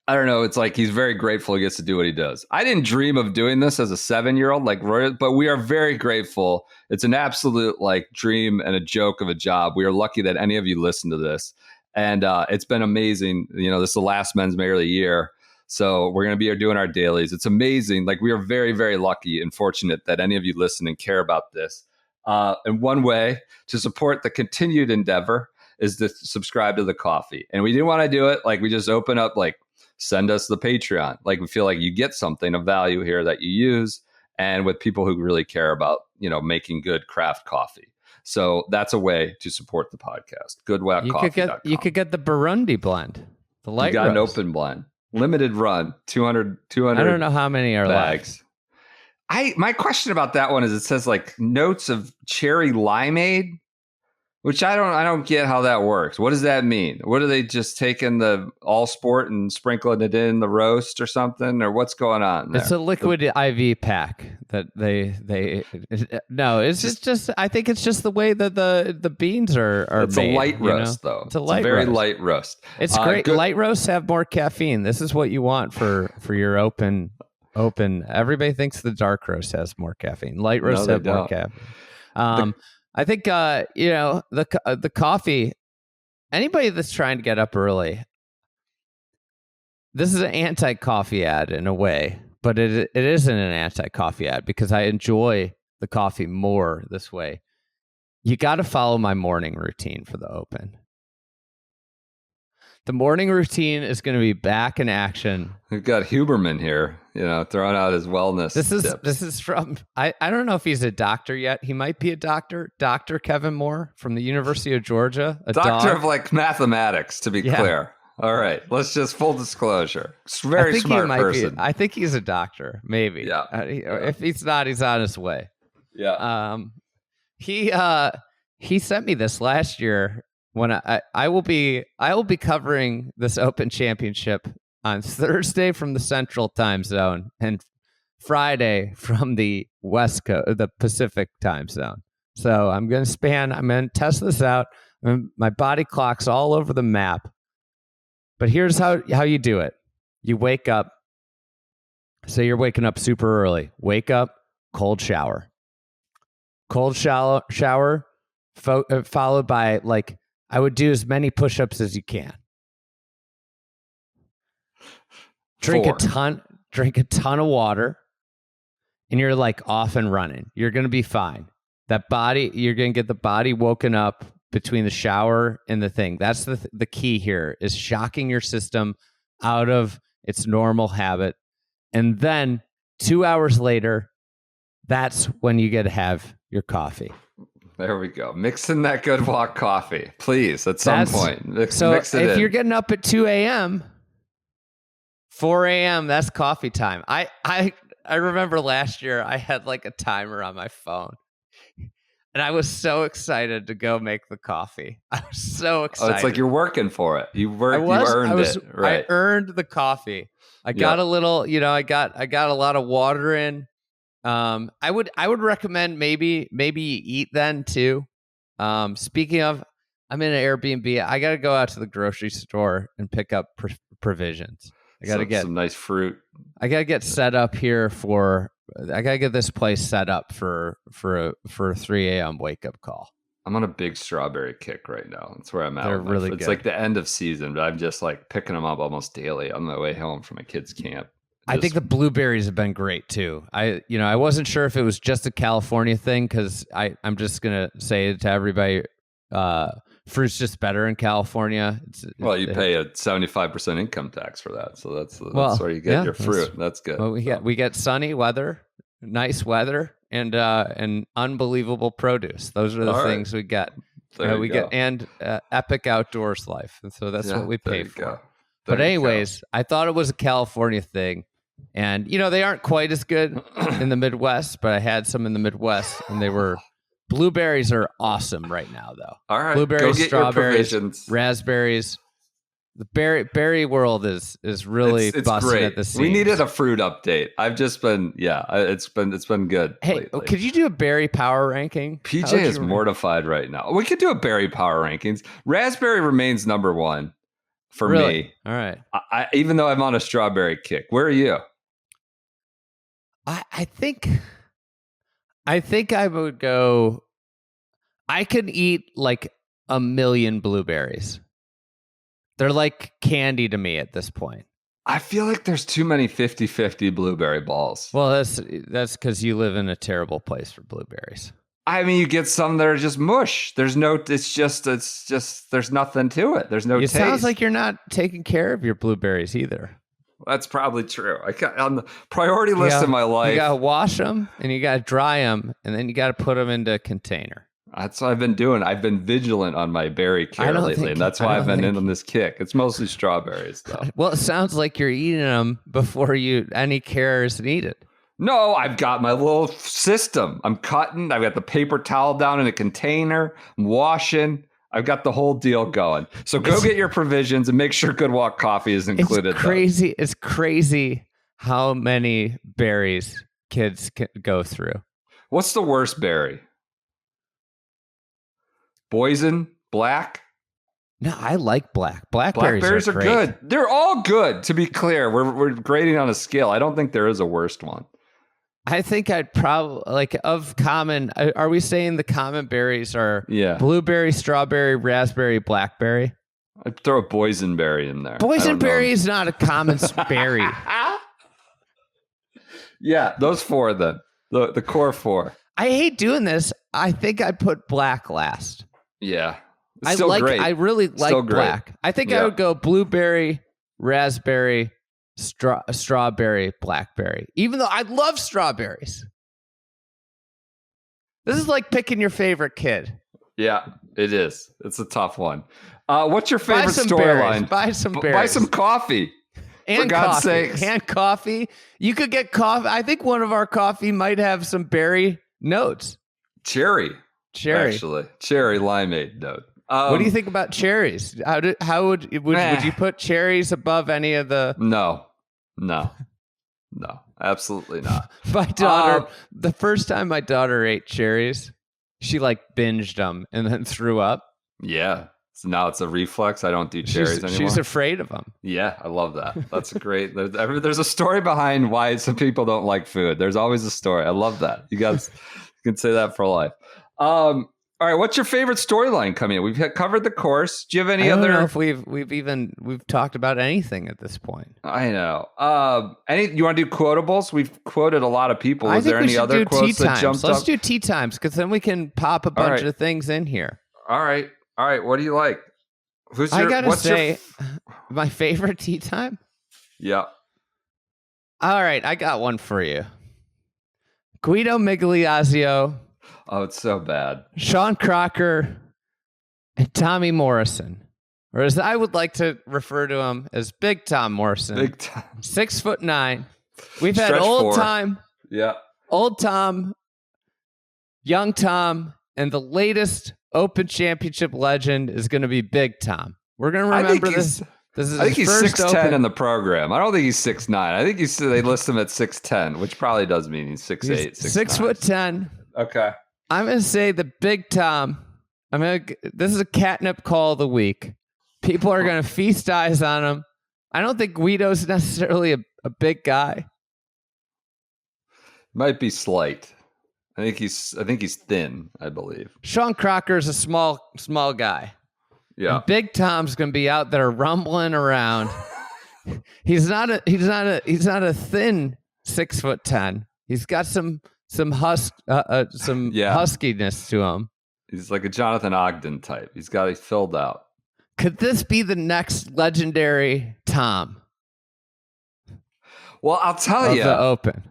I don't know, it's like he's very grateful he gets to do what he does. I didn't dream of doing this as a 7-year-old like Rory, but we are very grateful. It's an absolute dream and a joke of a job. We are lucky that any of you listen to this. And it's been amazing. This is the last Men's Mayor of the year. So we're going to be doing our dailies. It's amazing. We are very, very lucky and fortunate that any of you listen and care about this. And one way to support the continued endeavor is to subscribe to the coffee. And we didn't want to do it we just open up, send us the Patreon. We feel like you get something of value here that you use, and with people who really care about, making good craft coffee. So that's a way to support the podcast. Goodwalkcoffee.com. You could get the Burundi blend, the light. You got roast. an open blend. Limited run, 200 I don't know how many are bags. Left. My question about that one is it says notes of cherry limeade, which I don't get how that works. What does that mean? What are they just taking the all sport and sprinkling it in the roast or something, or what's going on there? It's a liquid IV pack that they no, it's just I think it's just the way that the beans are it's made, a light roast though. It's a very light roast. It's great. Light roasts have more caffeine. This is what you want for your open. Everybody thinks the dark roast has more caffeine. Light roasts have more caffeine. I think the coffee. Anybody that's trying to get up early, this is an anti-coffee ad in a way, but it isn't an anti-coffee ad because I enjoy the coffee more this way. You got to follow my morning routine for the Open. The morning routine is going to be back in action. We've got Huberman here, throwing out his wellness tips. This is from, I don't know if he's a doctor yet. He might be a doctor. Dr. Kevin Moore from the University of Georgia. Doctor of mathematics, to be clear. All right. Let's just full disclosure. Very smart person. I think he's a doctor, maybe. Yeah. If he's not, he's on his way. Yeah. He sent me this last year. When I will be covering this Open Championship on Thursday from the Central Time Zone and Friday from the West Coast, the Pacific Time Zone. So I'm going to test this out. My body clock's all over the map. But here's how you do it. You wake up. Say you're waking up super early. Wake up, cold shower. Cold shower followed by I would do as many push-ups as you can. Drink a ton of water, and you're off and running. You're going to be fine. You're going to get the body woken up between the shower and the thing. That's the key here is shocking your system out of its normal habit. And then 2 hours later, that's when you get to have your coffee. There we go. Mixing that Good Walk coffee, please, at some point. Mix it if in. You're getting up at 2 a.m., 4 a.m., that's coffee time. I remember last year I had a timer on my phone. And I was so excited to go make the coffee. I was so excited. Oh, it's like you're working for it. You earned it. Right. I earned the coffee. I got a little, I got a lot of water in. I would recommend maybe you eat then too. Speaking of, I'm in an Airbnb. I got to go out to the grocery store and pick up provisions. I got to get some nice fruit. I got to get set up here I got to get this place set up for a 3 a.m. wake up call. I'm on a big strawberry kick right now. That's where I'm at. They're really good. It's like the end of season, but I'm just like picking them up almost daily on my way home from my kids' camp. I think the blueberries have been great too. I wasn't sure if it was just a California thing because I'm just gonna say it to everybody. Fruit's just better in California. You pay a 75% income tax for that, so that's where you get your fruit. That's good. Well, we get sunny weather, nice weather, and unbelievable produce. Those are the things we get. We get and epic outdoors life, and so that's what we pay for. But anyways, I thought it was a California thing. And, they aren't quite as good in the Midwest, but I had some in the Midwest, and blueberries are awesome right now, though. All right. Blueberries, strawberries, raspberries. The berry world is really it's busting great. at the seams. We needed a fruit update. I've just been, it's been good. Hey, lately. Could you do a berry power ranking? PJ is mortified right now. We could do a berry power rankings. Raspberry remains number one for me. All right. I even though I'm on a strawberry kick. Where are you? I think I would go. I could eat like a million blueberries. They're like candy to me at this point. I feel like there's too many 50-50 blueberry balls. Well, that's because you live in a terrible place for blueberries. I mean, you get some that are just mush. There's there's nothing to it. There's no taste. It sounds like you're not taking care of your blueberries either. That's probably true. On the priority list in my life. You got to wash them and you got to dry them and then you got to put them into a container. That's what I've been doing. I've been vigilant on my berry care lately, and that's why I've been in on this kick. It's mostly strawberries, though. Well, it sounds like you're eating them before any care is needed. No, I've got my little system. I'm cutting. I've got the paper towel down in a container. I'm washing. I've got the whole deal going. So go get your provisions and make sure Good Walk coffee is included. It's crazy. It's crazy how many berries kids can go through. What's the worst berry? Poison? Black? No, I like black. Blackberries are good. They're all good, to be clear. We're grading on a scale. I don't think there is a worst one. I think I'd probably of common. Are we saying the common berries are blueberry, strawberry, raspberry, blackberry? I'd throw a boysenberry in there. Boysenberry is not a common berry. Yeah, those four then. The core four. I hate doing this. I think I'd put black last. Yeah. Great. I really like black. I think I would go blueberry, raspberry, strawberry, blackberry. Even though I love strawberries. This is like picking your favorite kid. Yeah, it is. It's a tough one. What's your favorite storyline? Buy some berries. Buy some coffee. And for God's sakes. And coffee. You could get coffee. I think one of our coffee might have some berry notes. Cherry. Actually. Cherry limeade note. What do you think about cherries? Would you put cherries above any of the? No, absolutely not. My daughter, the first time my daughter ate cherries, she binged them and then threw up. Yeah. So now it's a reflex. I don't do cherries anymore. She's afraid of them. Yeah, I love that. That's great. There's a story behind why some people don't like food. There's always a story. I love that. You guys can say that for life. All right, what's your favorite storyline coming in? We've covered the course. Do you have any other? I don't know if we've talked about anything at this point. I know. You want to do quotables? We've quoted a lot of people. Is there any other quotes that jumped up? Let's do tea times because then we can pop a bunch of things in here. All right. What do you like? My favorite tea time? Yeah. All right, I got one for you. Guido Migliazzo. Oh, it's so bad. Sean Crocker and Tommy Morrison. Or as I would like to refer to him as Big Tom Morrison. Big Tom. 6'9". We've had old Tom. Yeah. Old Tom, young Tom, and the latest Open Championship legend is going to be Big Tom. We're going to remember this. I think he's 6'10" in the program. I don't think he's 6'9". I think they list him at 6'10", which probably does mean he's 6'8", 6'9". 6'10". Okay. I'm going to say the Big Tom. This is a catnip call of the week. People are going to feast eyes on him. I don't think Guido's necessarily a big guy. Might be slight. I think he's thin, I believe. Sean Crocker's a small guy. Yeah. And Big Tom's going to be out there rumbling around. He's not a thin 6'10". He's got some huskiness to him. He's like a Jonathan Ogden type. He's filled out. Could this be the next legendary Tom? Well, I'll tell you. The Open.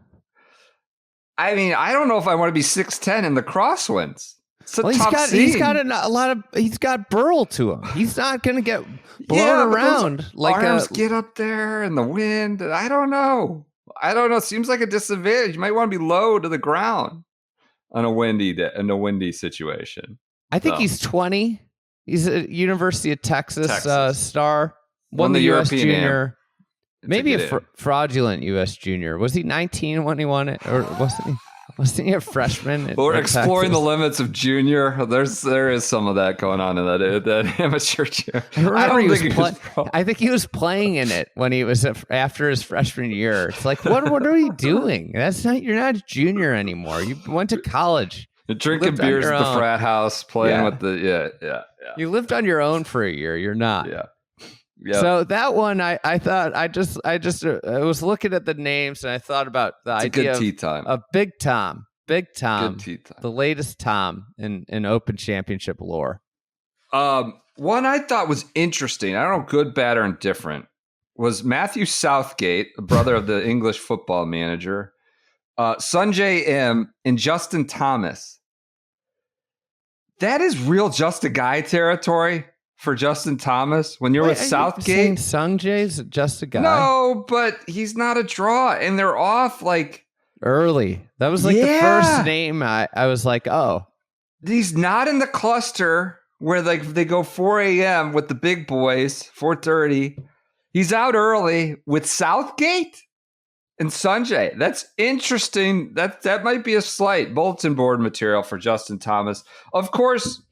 I mean, I don't know if I want to be 6'10" in the crosswinds. It's a tough scene. He's got burl to him. He's not going to get blown around like arms get up there in the wind. I don't know. It seems like a disadvantage. You might want to be low to the ground on a windy situation. I think he's 20. He's a University of Texas. Star. Won the U.S. Junior. Maybe a fraudulent U.S. Junior. Was he 19 when he won it, or wasn't he a freshman? We're exploring the limits of junior. There is some of that going on in that amateur junior. I think he was playing in it when he was after his freshman year. It's like, what are you doing? You're not a junior anymore. You went to college. You're drinking beers at the frat house, playing with the yeah. You lived on your own for a year. You're not. Yeah. Yep. So that one, I thought I was looking at the names and I thought about the idea of Big Tom, good tea time, the latest Tom in Open Championship lore. One I thought was interesting. I don't know, good, bad, or indifferent. Was Matthew Southgate, the brother of the English football manager, Sunjay M, and Justin Thomas. That is real just a guy territory. For Justin Thomas, when you're with Southgate, Sunjay's just a guy. No, but he's not a draw, and they're off like early. That was like the first name I was like, oh, he's not in the cluster where they go 4 a.m. with the big boys, 4:30. He's out early with Southgate and Sunjay. That's interesting. That might be a slight bulletin board material for Justin Thomas. Of course.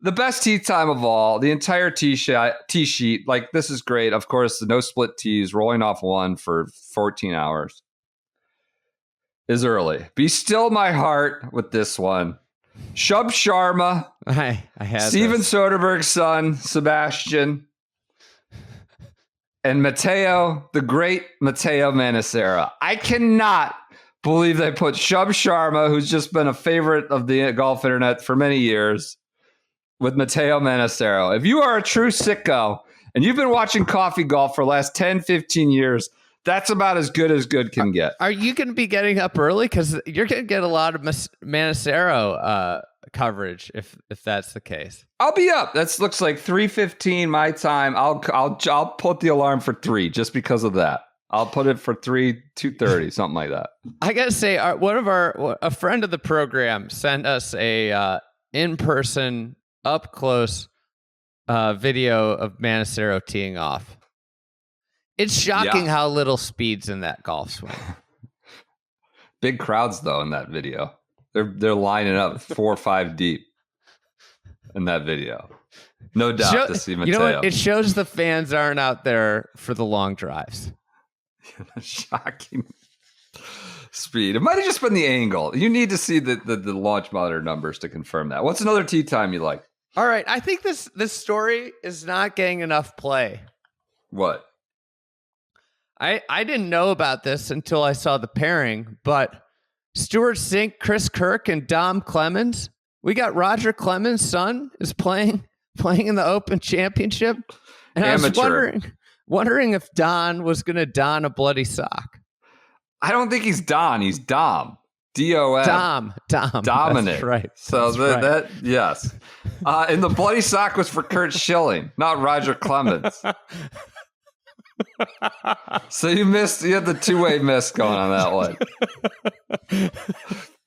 The best tee time of all, the entire tee sheet, like this is great. Of course, the no split tees, rolling off one for 14 hours is early. Be still my heart with this one. Shub Sharma, I had Steven Soderbergh's son, Sebastian, and Matteo, the great Matteo Manassero. I cannot believe they put Shub Sharma, who's just been a favorite of the golf internet for many years, with Matteo Manassero. If you are a true sicko and you've been watching coffee golf for the last 10, 15 years, that's about as good can get. Are you going to be getting up early? Because you're going to get a lot of Manassero coverage if that's the case. I'll be up. That looks like 3:15 my time. I'll put the alarm for 3 just because of that. I'll put it for 2:30, something like that. I got to say, a friend of the program sent us a in-person up close video of Manassero teeing off. It's shocking how little speed's in that golf swing. Big crowds though in that video. They're lining up 4 or 5 deep in that video. No doubt to see Matteo. You know what? It shows the fans aren't out there for the long drives. Shocking speed. It might have just been the angle. You need to see the launch monitor numbers to confirm that. What's another tee time you like? All right. I think this story is not getting enough play. What? I didn't know about this until I saw the pairing, but Stuart Sink, Chris Kirk, and Dom Clemens. We got Roger Clemens' son is playing in the Open Championship. And amateur. I was wondering if Don was going to don a bloody sock. I don't think he's Don. He's Dom. D-O-M. Dom. Dominant. That's right. So that yes. And the bloody sock was for Kurt Schilling, not Roger Clemens. So you had the two-way miss going on that one.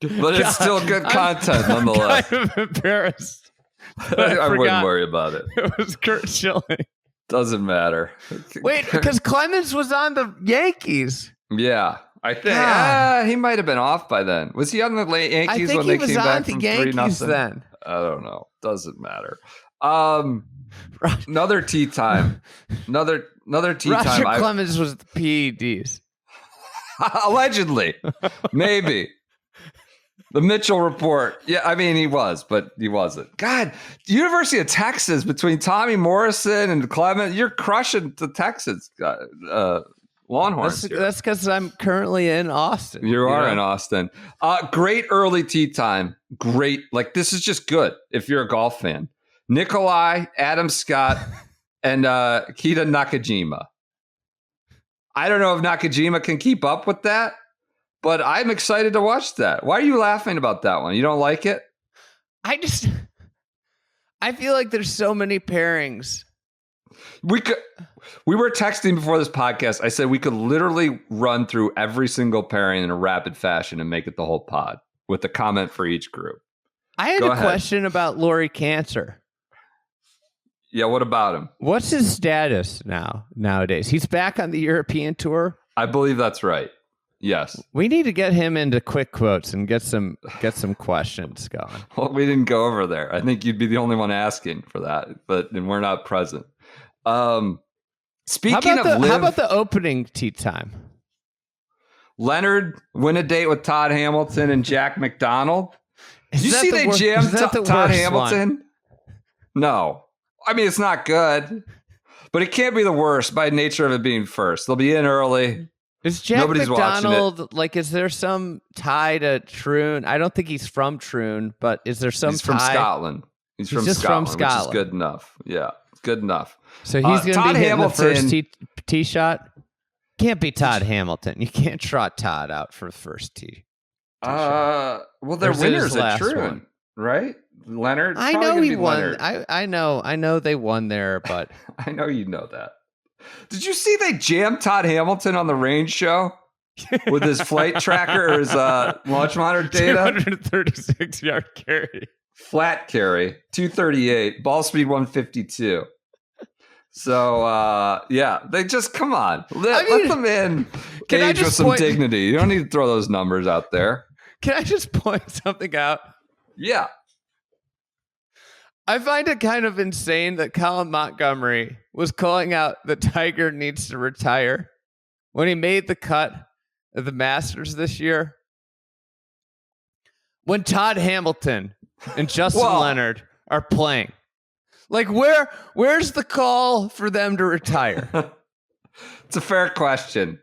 But it's still good content nonetheless. I'm kind of embarrassed. I wouldn't worry about it. It was Kurt Schilling. Doesn't matter. Wait, because Clemens was on the Yankees. Yeah, I think he might have been off by then. Was he on the Yankees when they came back from 3-0? Then I don't know. Doesn't matter. Another tea time. Another tea time. Roger Clemens was the PEDs. Allegedly, maybe. The Mitchell report. Yeah, I mean, he was, but he wasn't. God, University of Texas, between Tommy Morrison and Clement, you're crushing the Texas Longhorns. That's because I'm currently in Austin. You are in Austin. Great early tea time. Great. Like, this is just good if you're a golf fan. Nikolai, Adam Scott, and Kita Nakajima. I don't know if Nakajima can keep up with that, but I'm excited to watch that. Why are you laughing about that one? You don't like it? I feel like there's so many pairings. We were texting before this podcast. I said we could literally run through every single pairing in a rapid fashion and make it the whole pod with a comment for each group. I had a question about Rory Cancer. Yeah, what about him? What's his status nowadays? He's back on the European tour. I believe that's right. Yes. We need to get him into quick quotes and get some questions going. Well, we didn't go over there. I think you'd be the only one asking for that, and we're not present. Speaking of how about the opening tee time? Leonard win a date with Todd Hamilton and Jack McDonald. Did you see they jammed Todd Hamilton? One? No. I mean, it's not good, but it can't be the worst by nature of it being first. They'll be in early. Is Jack McDonald, like, is there some tie to Troon? I don't think he's from Troon, but is there some He's from Scotland. He's from Scotland, which is good enough. Yeah, good enough. So he's going to be hitting the first tee shot? Can't be Todd Hamilton. You can't trot Todd out for the first tee. Well, they're winners at Troon, right? Leonard. I know he won. I know they won there, but I know you know that. Did you see they jammed Todd Hamilton on the range show with his flight tracker or his launch monitor data? 236-yard carry. Flat carry, 238, ball speed 152. So, yeah, they just, come on. Let them in age with some dignity. You don't need to throw those numbers out there. Can I just point something out? Yeah. I find it kind of insane that Colin Montgomery was calling out that Tiger needs to retire when he made the cut of the Masters this year. When Todd Hamilton and Justin Leonard are playing. Like, where's the call for them to retire? It's a fair question.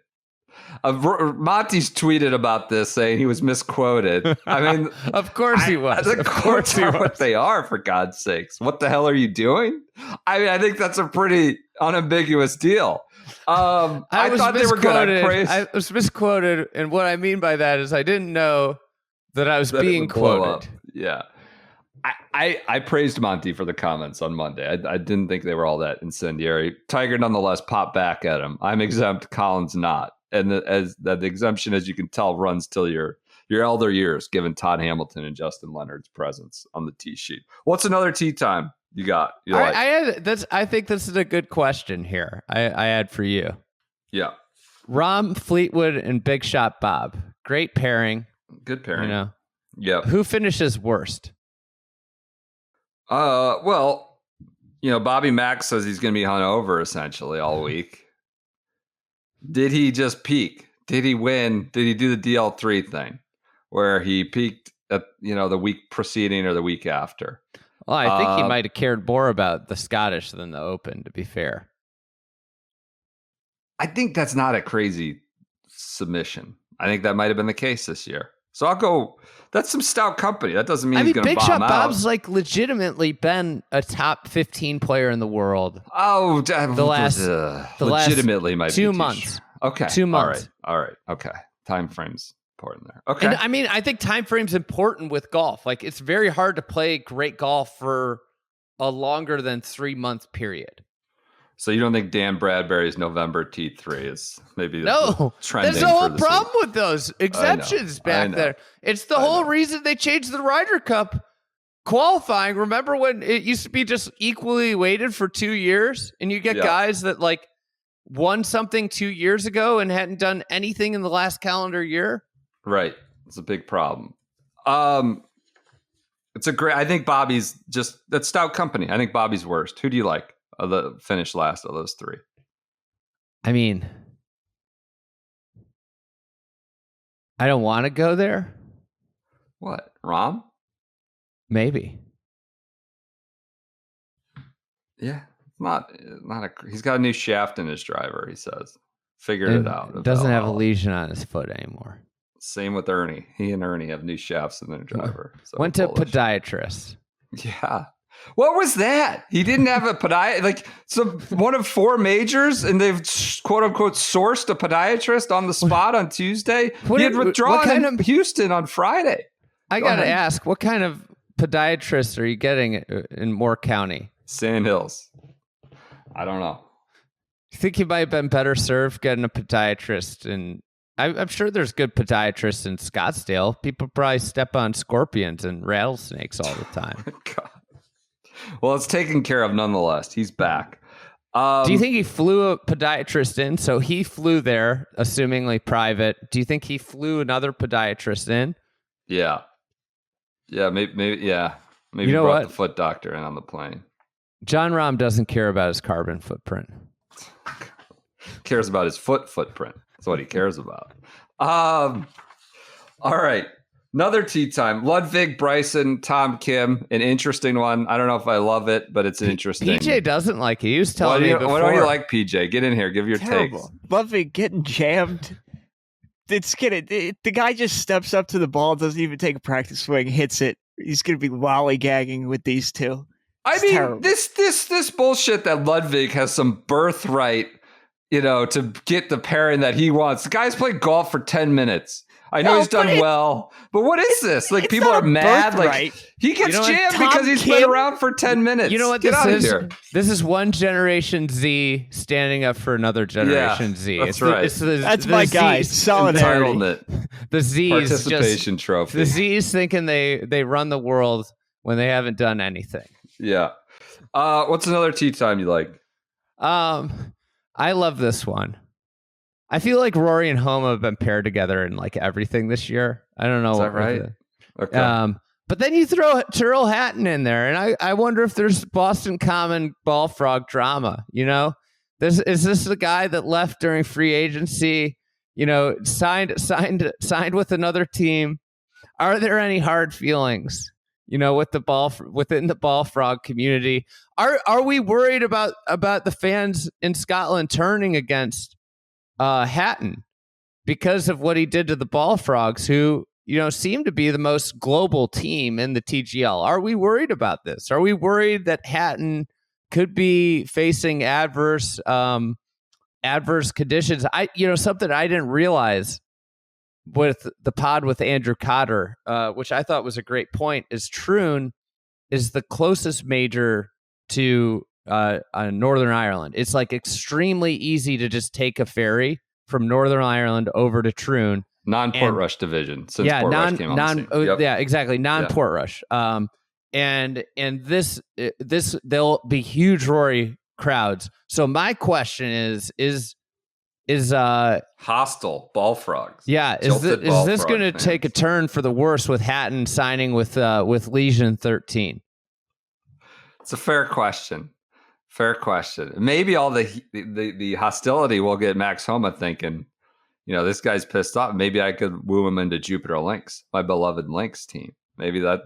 Monty's tweeted about this, saying he was misquoted. I mean, of course he was. The courts are what they are, for God's sakes. What the hell are you doing? I mean, I think that's a pretty unambiguous deal. I thought they were going to praise. I was misquoted, and what I mean by that is I didn't know that I was being quoted. Yeah. I praised Monty for the comments on Monday. I didn't think they were all that incendiary. Tiger nonetheless popped back at him. I'm exempt, Colin's not. And the exemption, as you can tell, runs till your elder years, given Todd Hamilton and Justin Leonard's presence on the tee sheet. What's another tee time you got? I think this is a good question here. I had for you. Yeah. Rahm, Fleetwood, and Big Shot Bob. Great pairing. Good pairing. You know. Yeah. Who finishes worst? Well, Bobby Mack says he's going to be hungover essentially all week. Did he just peak? Did he win? Did he do the DL3 thing where he peaked at, the week preceding or the week after? Well, I think he might have cared more about the Scottish than the Open, to be fair. I think that's not a crazy submission. I think that might have been the case this year. So I'll go. That's some stout company. That doesn't mean he's going to bomb out. Big Shot Bob's legitimately been a top 15 player in the world. Oh, the last legitimately might 2 be months. Okay, 2 months. All right. Okay, time frame's important there. Okay, and I mean, I think time frame's important with golf. Like, it's very hard to play great golf for a longer than 3 month period. So you don't think Dan Bradbury's November T3 is maybe No, trending? there's a whole for problem with those exemptions back there. It's the whole reason they changed the Ryder Cup qualifying. Remember when it used to be just equally weighted for 2 years, and you get guys that like won something 2 years ago and hadn't done anything in the last calendar year? Right. It's a big problem. It's a great. I think Bobby's just that's stout company. I think Bobby's worst. Who do you like? The finish last of those three. I mean, I don't want to go there. What? Rahm? Maybe. Yeah, not a. He's got a new shaft in his driver. He says, figured it out. Doesn't have a lesion on his foot anymore. Same with Ernie. He and Ernie have new shafts in their driver. So went to podiatrist. Yeah. What was that? He didn't have a podiatrist, like one of 4 majors, and they've quote unquote sourced a podiatrist on the spot on Tuesday. He had withdrawn in Houston on Friday. I got to ask, what kind of podiatrist are you getting in Moore County? Sand Hills. I don't know. You think you might have been better served getting a podiatrist? And I'm sure there's good podiatrists in Scottsdale. People probably step on scorpions and rattlesnakes all the time. God. Well, it's taken care of nonetheless. He's back. Do you think he flew a podiatrist in? So he flew there, assumingly private. Do you think he flew another podiatrist in? Yeah. Yeah, maybe yeah. Maybe you know brought what? The foot doctor in on the plane. John Rahm doesn't care about his carbon footprint. Cares about his footprint. That's what he cares about. All right. Another tea time. Ludvig, Bryson, Tom Kim. An interesting one. I don't know if I love it, but it's interesting. PJ doesn't like it. He was telling me before. Why don't you like PJ? Get in here. Give your takes. Ludvig getting jammed. The guy just steps up to the ball, doesn't even take a practice swing, hits it. He's going to be lollygagging with these two. Terrible. This bullshit that Ludvig has some birthright, to get the pairing that he wants. The guy's played golf for 10 minutes. I know he's done well, but what is this? Like, people are mad. Like, he gets jammed because he's been around for 10 minutes. You know what this is? Here. This is one Generation Z standing up for another Generation Z. That's right. That's my guy. Solidarity. Entitlement. The Z's participation trophy. The Z's thinking they run the world when they haven't done anything. Yeah. What's another tea time you like? I love this one. I feel like Rory and Homa have been paired together in like everything this year. I don't know. Is that right? Okay. But then you throw Tyrrell Hatton in there, and I wonder if there's Boston Common ball frog drama. Is this the guy that left during free agency? Signed with another team. Are there any hard feelings? With within the ball frog community, are we worried about the fans in Scotland turning against Hatton because of what he did to the ball frogs, who seem to be the most global team in the TGL? Are we worried about this? Are we worried that Hatton could be facing adverse conditions? Something I didn't realize with the pod with Andrew Cotter, which I thought was a great point, is Troon is the closest major to Northern Ireland. It's like extremely easy to just take a ferry from Northern Ireland over to Troon. Non-Portrush division. Since Portrush came on the scene. Yep. Yeah, exactly. Non-Portrush. And this there'll be huge Rory crowds. So my question is hostile ball frogs. Yeah, is this going to take a turn for the worse with Hatton signing with Legion 13? It's a fair question. Maybe all the hostility will get Max Homa thinking, this guy's pissed off. Maybe I could woo him into Jupiter Lynx, my beloved Lynx team. Maybe that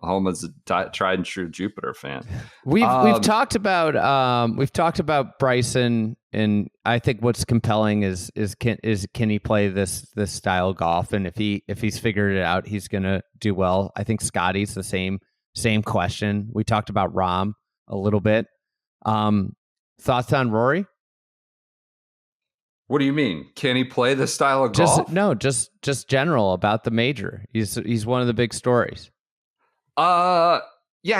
Homa's a tried and true Jupiter fan. We've talked about Bryson, and I think what's compelling is can he play this style of golf, and if he's figured it out, he's gonna do well. I think Scottie's the same question. We talked about Rahm a little bit. Thoughts on Rory? What do you mean? Can he play this style of golf? Just general about the major. He's one of the big stories. Yeah,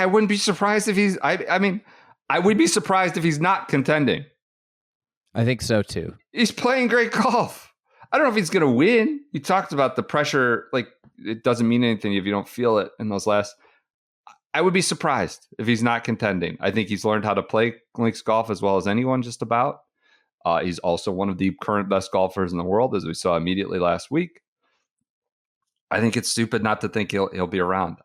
I wouldn't be surprised if he's. I mean, I would be surprised if he's not contending. I think so too. He's playing great golf. I don't know if he's going to win. You talked about the pressure. Like, it doesn't mean anything if you don't feel it in those last. I would be surprised if he's not contending. I think he's learned how to play links golf as well as anyone, just about. He's also one of the current best golfers in the world, as we saw immediately last week. I think it's stupid not to think he'll be around.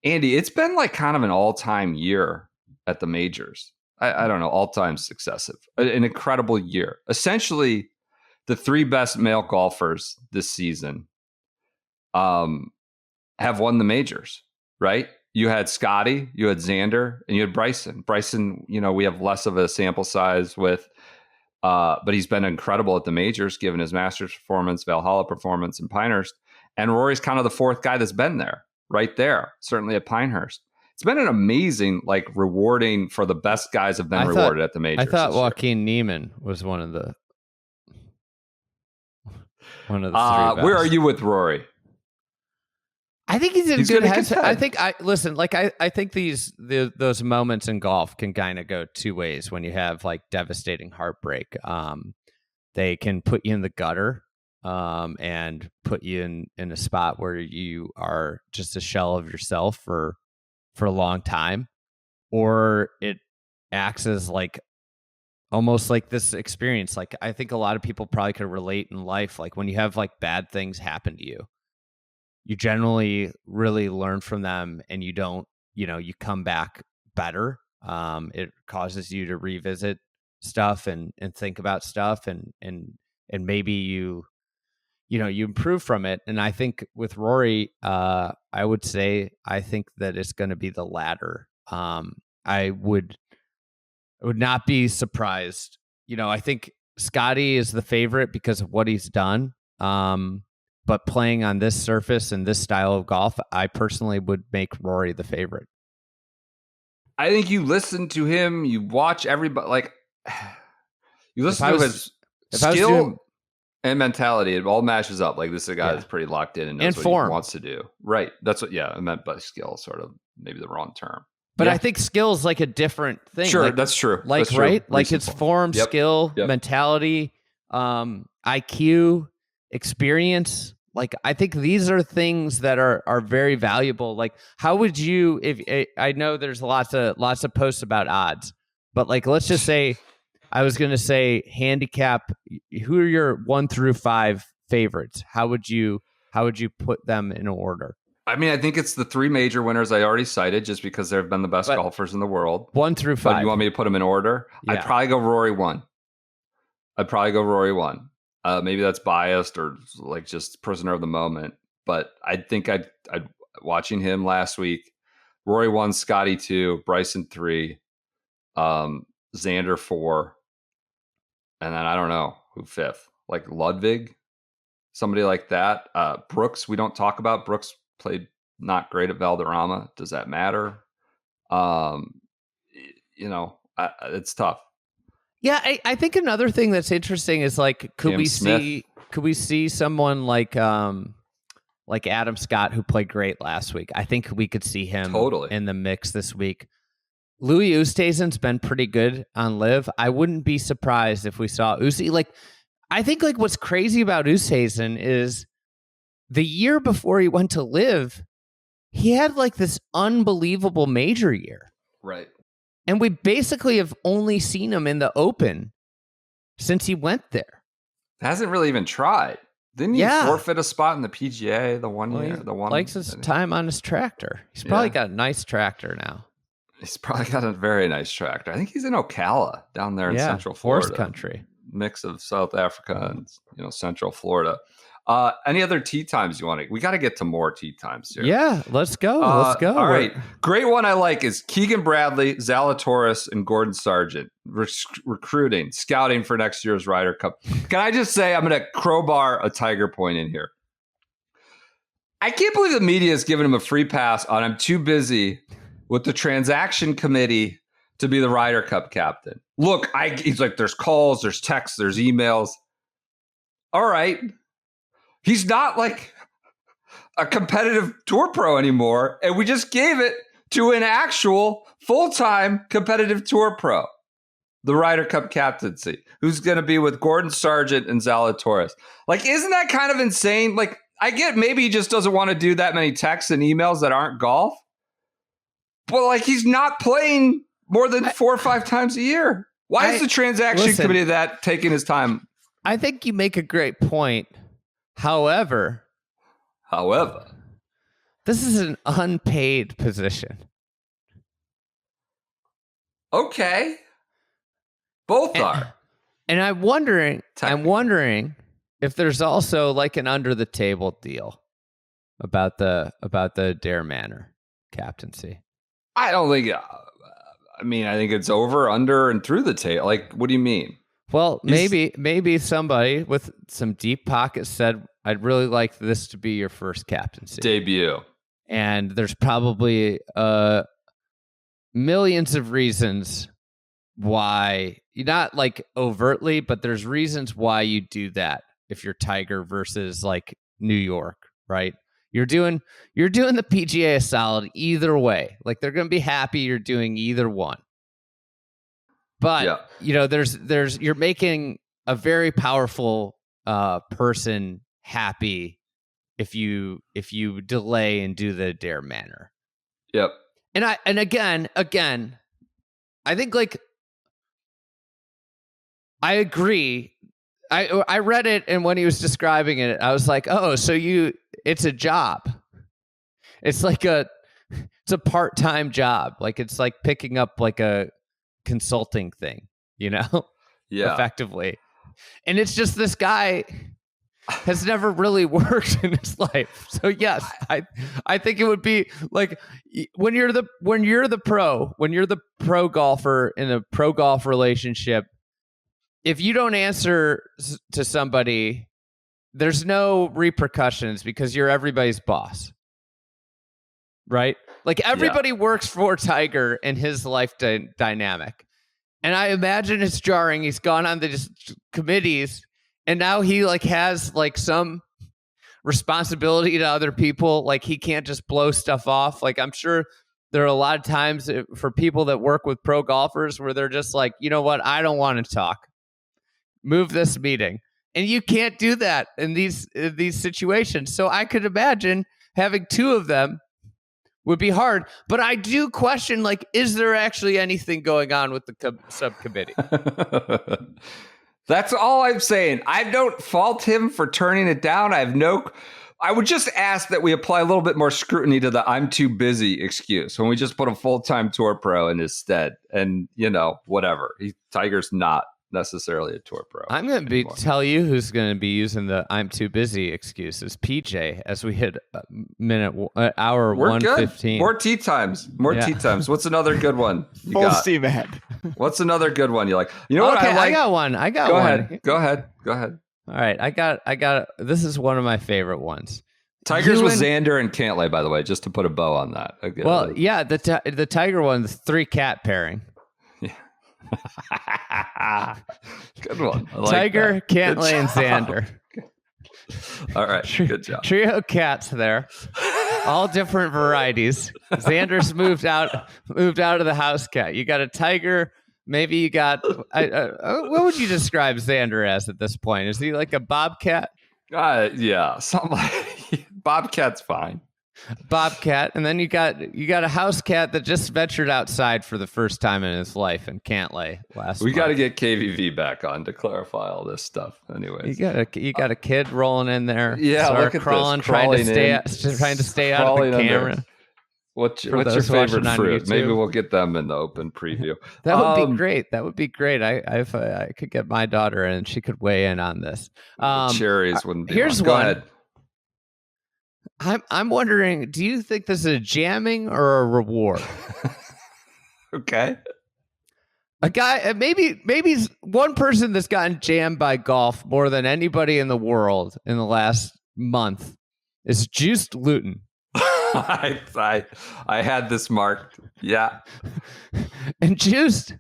Andy, it's been like kind of an all-time year at the majors. I don't know, all-time successive. An incredible year. Essentially, the three best male golfers this season have won the majors, right? You had Scottie, you had Xander, and you had Bryson. Bryson, we have less of a sample size with, but he's been incredible at the majors, given his Masters performance, Valhalla performance, and Pinehurst. And Rory's kind of the fourth guy that's been there, right there, certainly at Pinehurst. It's been an amazing, rewarding for the best guys have been rewarded at the majors. I thought Joaquin Neiman was one of the three best. Where are you with Rory? I think he's in good headspace. I think those moments in golf can kind of go two ways when you have devastating heartbreak. They can put you in the gutter and put you in a spot where you are just a shell of yourself for a long time, or it acts as almost like this experience. I think a lot of people probably could relate in life. When you have bad things happen to you, you generally really learn from them, and you don't, you come back better. It causes you to revisit stuff and think about stuff, and maybe you improve from it. And I think with Rory, I would say I think that it's going to be the latter. I would not be surprised. I think Scottie is the favorite because of what he's done. But playing on this surface and this style of golf, I personally would make Rory the favorite. I think you listen to him, you watch everybody, you listen to his skill and mentality. It all matches up. This is a guy that's pretty locked in and knows what he wants to do. Right. That's what, I meant by skill, sort of maybe the wrong term. But I think skill is a different thing. Sure, that's true. That's true. Right? It's form, skill, mentality, IQ, experience. I think these are things that are very valuable. How would you, if I know there's lots of posts about odds, but let's just say, I was going to say handicap, who are your 1 through 5 favorites? How would you put them in order? I mean, I think it's the 3 major winners I already cited, just because they've been the best golfers in the world. 1 through 5. But you want me to put them in order? Yeah. I'd probably go Rory 1. Maybe that's biased or just prisoner of the moment. But I think I'd watching him last week, Rory 1, Scottie 2, Bryson 3, Xander 4, and then I don't know who 5th, Ludvig, somebody like that. Brooks, we don't talk about. Brooks played not great at Valderrama. Does that matter? It's tough. Yeah, I think another thing that's interesting is could we see someone like Adam Scott, who played great last week? I think we could see him in the mix this week. Louis Oosthuizen's been pretty good on Live. I wouldn't be surprised if we saw Uzi. I think what's crazy about Oosthuizen is the year before he went to Live, he had this unbelievable major year. Right. And we basically have only seen him in the Open since he went there. Hasn't really even tried. Didn't he forfeit a spot in the PGA the one year? The one likes his time on his tractor. He's probably got a nice tractor now. He's probably got a very nice tractor. I think he's in Ocala down there in Central Florida. Horse country. Mix of South Africa and Central Florida. Any other tee times you want to? We got to get to more tee times here. Yeah, let's go. Let's go. All right. Great one I like is Keegan Bradley, Zalatoris, and Gordon Sargent recruiting, scouting for next year's Ryder Cup. Can I just say I'm going to crowbar a Tiger point in here? I can't believe the media is giving him a free pass on I'm too busy with the transaction committee to be the Ryder Cup captain. Look, he's there's calls, there's texts, there's emails. All right. He's not a competitive tour pro anymore, and we just gave it to an actual full-time competitive tour pro, the Ryder Cup captaincy, who's going to be with Gordon Sargent and Zalatoris. Like, isn't that kind of insane? Like, I get maybe he just doesn't want to do that many texts and emails that aren't golf. But, like, he's not playing more than 4 or 5 times a year. Why is the transaction committee of that taking his time? I think you make a great point. However, this is an unpaid position. Okay. Both are. And I'm wondering if there's also like an under the table deal about the Dare Manor captaincy. I don't think I think it's over, under, and through the table. Like, what do you mean? Well, maybe somebody with some deep pockets said, I'd really like this to be your first captaincy. Debut. And there's probably millions of reasons why, not like overtly, but there's reasons why you do that if you're Tiger versus like New York, right? You're doing the PGA a solid either way. Like, they're going to be happy you're doing either one. But there's you're making a very powerful person happy if you delay and do the Dare Manor. Yep. And again, I think, like, I agree. I read it, and when he was describing it, I was like, oh, so it's a job. It's like it's a part-time job. Like, it's like picking up like a consulting thing, Yeah. Effectively. And it's just, this guy has never really worked in his life. So yes, I think it would be like when you're the pro golfer in a pro golf relationship, if you don't answer to somebody, there's no repercussions because you're everybody's boss. Right? Like, everybody works for Tiger and his life dynamic. And I imagine it's jarring. He's gone on the committees, and now he like has like some responsibility to other people. Like, he can't just blow stuff off. Like, I'm sure there are a lot of times for people that work with pro golfers where they're just like, you know what? I don't want to talk. Move this meeting. And you can't do that in these situations. So I could imagine having 2 of them would be hard. But I do question, like, is there actually anything going on with the subcommittee? That's all I'm saying. I don't fault him for turning it down. I would just ask that we apply a little bit more scrutiny to the I'm too busy excuse when we just put a full-time tour pro in his stead. And, whatever. Tiger's not necessarily a tour pro. I'm going to tell you who's going to be using the I'm too busy excuses. PJ, as we hit hour 1:15. More tee times. Tee times. What's another good one? Full steam ahead. What's another good one you like? You know what I like? I got one. Go ahead. All right. I got. This is one of my favorite ones. Tigers with Xander and Cantlay, by the way, just to put a bow on that. The Tiger one's 3-cat pairing. Good one. Tiger, Cantlay, and Xander. All right, good job. Trio cats there, all different varieties. Xander's moved out of the house cat. You got a tiger. Maybe you got. What would you describe Xander as at this point? Is he like a bobcat? Yeah, something like bobcat's fine. Bobcat, and then you got a house cat that just ventured outside for the first time in his life in Cantlay last month. We got to get KVV back on to clarify all this stuff. Anyways, you got a kid rolling in there. Yeah, look at crawling, this. trying to stay out of the camera. Under. What's your favorite fruit? Maybe we'll get them in the open preview. That would be great. That would be great. I could get my daughter in and she could weigh in on this. Cherries wouldn't be. Here's Go one. ahead. I'm wondering, do you think this is a jamming or a reward? Okay. A guy, maybe one person that's gotten jammed by golf more than anybody in the world in the last month is Juiced Luton. I had this marked. Yeah. And Juiced,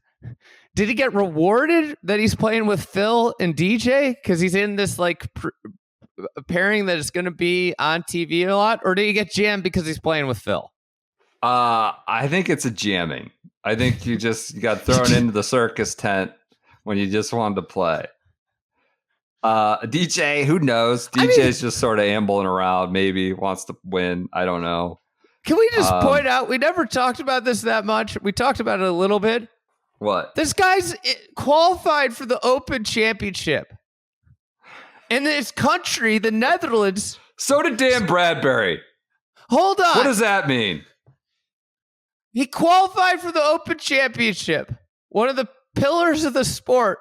did he get rewarded that he's playing with Phil and DJ because he's in this like pairing that is going to be on TV a lot, or did he get jammed because he's playing with Phil? I think it's a jamming. I think you got thrown into the circus tent when you just wanted to play. DJ, who knows? DJ's just sort of ambling around. Maybe wants to win. I don't know. Can we just point out, we never talked about this that much. We talked about it a little bit. What? This guy's qualified for the Open Championship. In this country, the Netherlands. So did Dan Bradbury. Hold on. What does that mean? He qualified for the Open Championship. One of the pillars of the sport.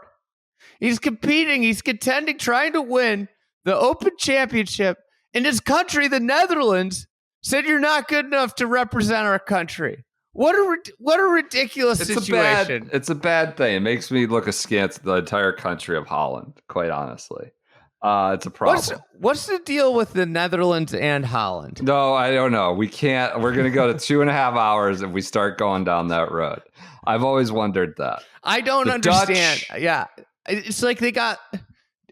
He's competing. He's contending, trying to win the Open Championship. In his country, the Netherlands, said you're not good enough to represent our country. What a ridiculous situation. It's a bad thing. It makes me look askance at the entire country of Holland, quite honestly. It's a problem. What's the deal with the Netherlands and Holland? No, I don't know. We can't. We're going to go to 2.5 hours if we start going down that road. I've always wondered that. I don't understand. Yeah. It's like they got,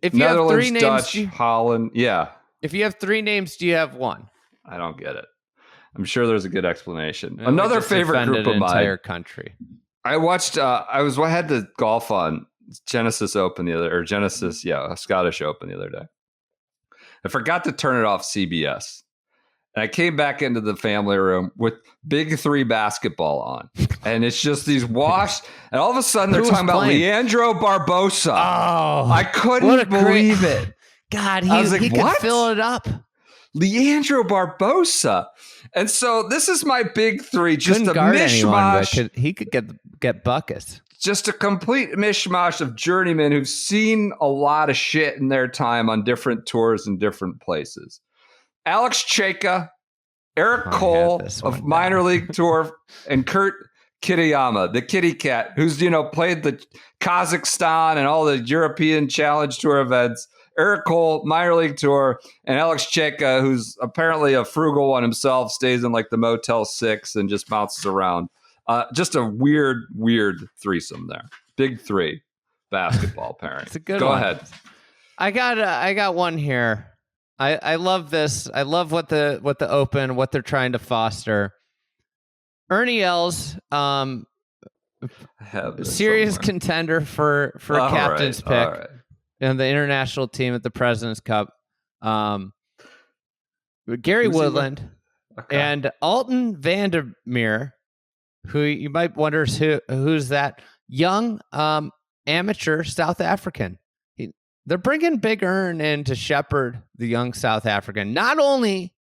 if you Netherlands, have 3 names. Dutch, Holland. Yeah. If you have 3 names, do you have 1? I don't get it. I'm sure there's a good explanation. Another favorite group of mine. Entire country. I watched. I had to golf on Scottish Open the other day. I forgot to turn it off CBS, and I came back into the family room with Big 3 basketball on, and it's just these washed. And all of a sudden, they're talking about Leandro Barbosa. Oh, I couldn't believe it. God, he could fill it up. Leandro Barbosa. And so this is my Big 3, just a mishmash. He could get buckets. Just a complete mishmash of journeymen who've seen a lot of shit in their time on different tours in different places. Alex Cheka, Eric Cole of Minor League Tour, and Kurt Kitayama, the kitty cat, who's played the Kazakhstan and all the European Challenge Tour events. Eric Cole, Minor League Tour, and Alex Cheka, who's apparently a frugal one himself, stays in like the Motel 6 and just bounces around. Just a weird threesome there. Big 3 basketball pairing. It's a good one. Go one. ahead. I got one here. I love this. I love what the Open, what they're trying to foster. Ernie Els, serious contender for a captain's pick. All right. And the international team at the President's Cup. Gary Woodland and Alton Vandermeer, who you might wonder who's that young amateur South African. They're bringing Big Earn in to shepherd the young South African. Not only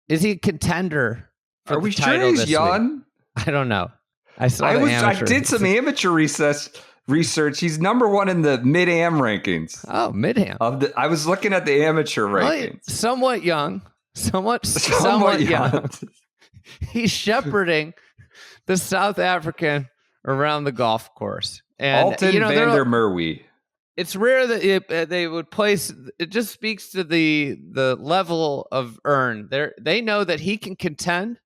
is he a contender for Are we the sure title he's this young? week. I don't know. I did some amateur research. He's number 1 in the mid-am rankings. Oh, mid-am. I was looking at the amateur rankings. Somewhat young. Somewhat young. He's shepherding the South African around the golf course. And Alton Vandermeer. It's rare that they would place. It just speaks to the level of Earn. They know that he can contend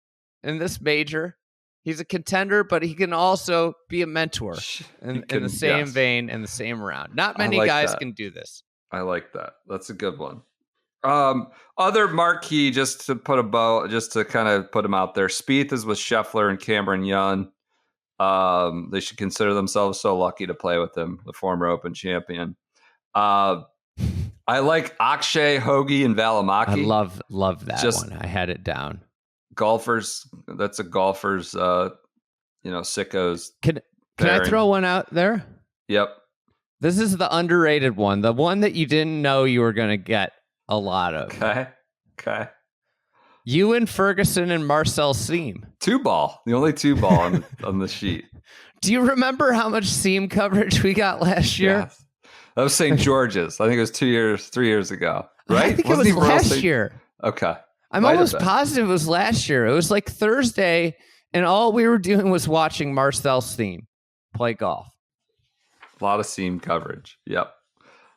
in this major. He's a contender, but he can also be a mentor in the same vein and the same round. Not many guys can do this. I like that. That's a good one. Other marquee, just to put kind of put him out there. Spieth is with Scheffler and Cameron Young. They should consider themselves so lucky to play with him, the former Open champion. I like Akshay, Hoagie, and Valimaki. I love that one. I had it down. Golfers, that's a golfer's, sickos. Can I throw one out there? Yep. This is the underrated one, the one that you didn't know you were going to get a lot of. Okay. Ewan Ferguson and Marcel Seam. 2-ball, the only 2-ball on the sheet. Do you remember how much Seam coverage we got last year? Yes. That was St. George's. I think it was 3 years ago, right? I think it was last year. Okay. I'm almost positive it was last year. It was like Thursday, and all we were doing was watching Marcel Seam play golf. A lot of Seam coverage. Yep.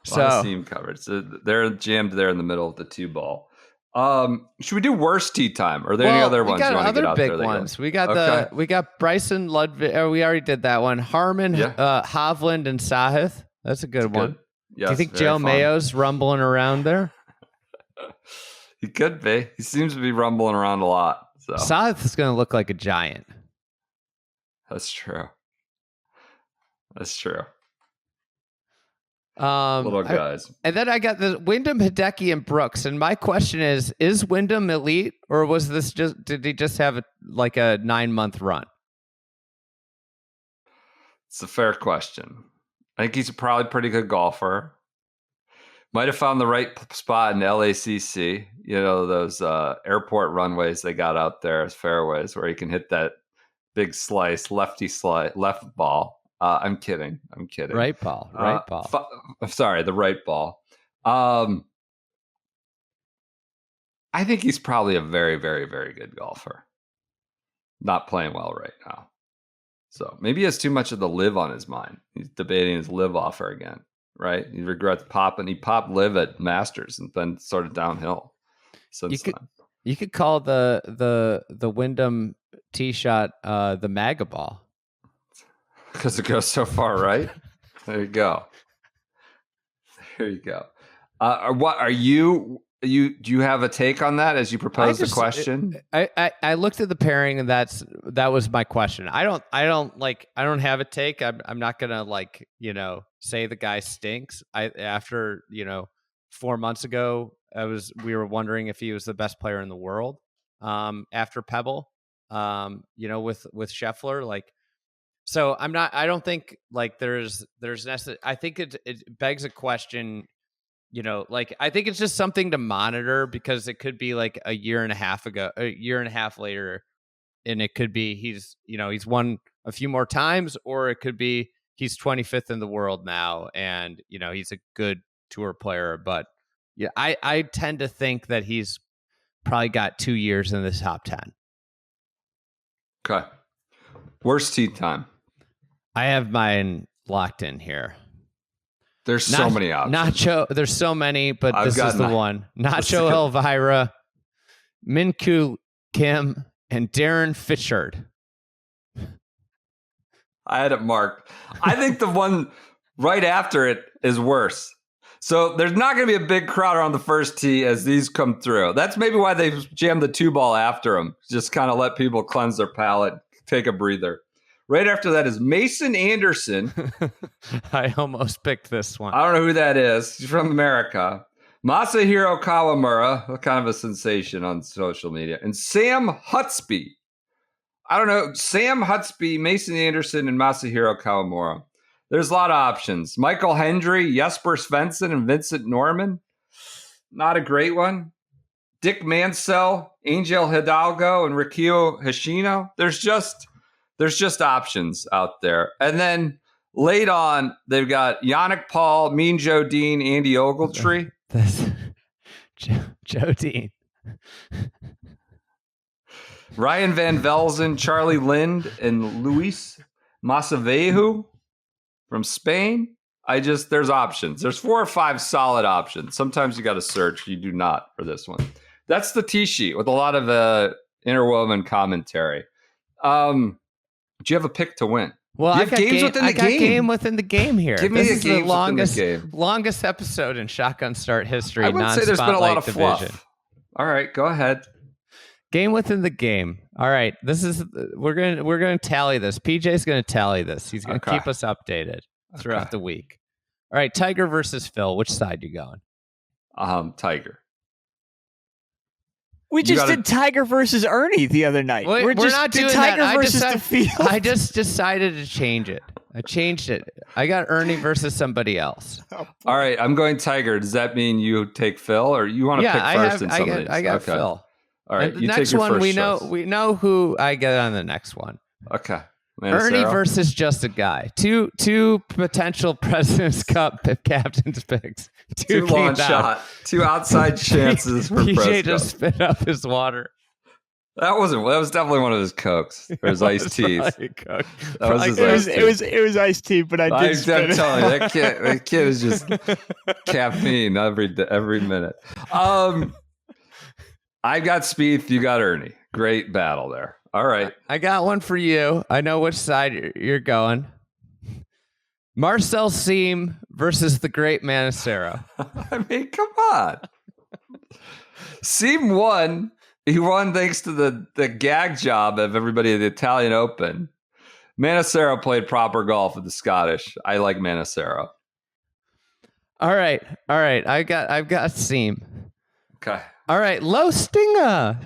A lot of Seam coverage. So they're jammed there in the middle of the 2-ball. Should we do worst tee time? Or are there any other ones you want to get out there? We got other big ones. We got Bryson, Ludvig. We already did that one. Harmon, Hovland, and Sahith. That's a good one. Yes, do you think Joe Mayo's rumbling around there? He could be. He seems to be rumbling around a lot. So South is going to look like a giant. that's true. That's true. Um, Little guys. And then I got the Wyndham, Hideki, and Brooks. And my question is Wyndham elite, or was this did he just have a 9-month run? It's a fair question. I think he's probably a pretty good golfer. Might have found the right spot in LACC. You know, those airport runways they got out there as fairways where he can hit that big slice, left ball. I'm kidding. Right ball. Sorry, the right ball. I think he's probably a very, very, very good golfer. Not playing well right now. So maybe he has too much of the live on his mind. He's debating his live offer again, right? He regrets popping. He popped live at Masters and then started downhill since then. You could call the Wyndham tee shot the MAGA ball. Because it goes so far right. There you go. What are you? Do you have a take on that as you propose the question? I looked at the pairing and that was my question. I don't have a take. I'm not gonna say the guy stinks. After 4 months ago we were wondering if he was the best player in the world. After Pebble, with Scheffler, so I don't think there's necessarily. I think it begs a question. I think it's just something to monitor because it could be a year and a half later, and it could be he's won a few more times, or it could be he's 25th in the world now, and he's a good tour player. But yeah, I tend to think that he's probably got 2 years in the top 10. Okay. Worst tee time. I have mine locked in here. There's so many options. Nacho, there's so many, but this is the one. Nacho Elvira, Min-Koo Kim, and Darren Fitchard. I had it marked. I think the one right after it is worse. So there's not going to be a big crowd around the first tee as these come through. That's maybe why they jammed the 2-ball after them. Just kind of let people cleanse their palate, take a breather. Right after that is Mason Anderson. I almost picked this one. I don't know who that is. He's from America. Masahiro Kawamura, kind of a sensation on social media. And Sam Hutsby. I don't know. Sam Hutsby, Mason Anderson, and Masahiro Kawamura. There's a lot of options. Michael Hendry, Jesper Svensson, and Vincent Norman. Not a great one. Dick Mansell, Angel Hidalgo, and Rikio Hashino. There's just options out there. And then late on, they've got Yannick Paul, Mean Joe Dean, Andy Ogletree. That's Joe Dean. Ryan Van Velzen, Charlie Lind, and Luis Masaveju from Spain. There's options. There's 4 or 5 solid options. Sometimes you got to search. You do not for this one. That's the tee sheet with a lot of interwoven commentary. Do you have a pick to win? Well, I got game within the game here. Give me this the is the longest episode in Shotgun Start history. I would say there's been a lot of fluff. Division. All right, go ahead. Game within the game. All right, we're gonna tally this. PJ's gonna tally this. He's gonna keep us updated throughout the week. All right, Tiger versus Phil. Which side you going? Tiger. We just did Tiger versus Ernie the other night. We're not doing Tiger that. versus the field. I just decided to change it. I changed it. I got Ernie versus somebody else. All right, I'm going Tiger. Does that mean you take Phil, or you want to pick first in some of these? I got Phil. All right, and the next one we know who I get on the next one. Okay. Ernie versus just a guy. Two potential President's Cup captain's picks. Two long shot. 2 outside chances for PJ just spit up his water. That was definitely one of his Cokes or his iced teas. It was iced tea, but I did spit it. I'm telling you, that kid is just caffeine every minute. I got Spieth, you got Ernie. Great battle there. All right. I got one for you. I know which side you're going. Marcel Siem versus the great Manacero. I mean, come on. Siem won He won thanks to the gag job of everybody at the Italian Open. Manacero played proper golf with the Scottish. I like Manacero. All right. I've got Seam. Okay. All right, low stinger.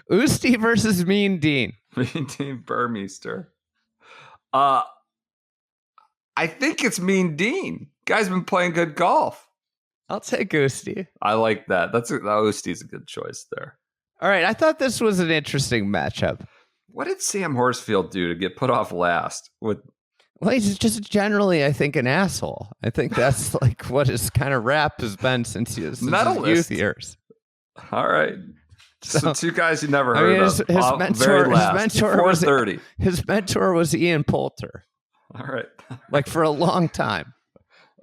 Usti versus Mean Dean. Mean Dean Burmeister. I think it's Mean Dean. Guy's been playing good golf. I'll take Usti. I like that. Usti's a good choice there. All right, I thought this was an interesting matchup. What did Sam Horsfield do to get put off last? Well, he's just generally, I think, an asshole. I think that's like what his kind of rap has been since his youth years. All right. So two guys you never heard of. His mentor was Ian Poulter. All right. Like for a long time.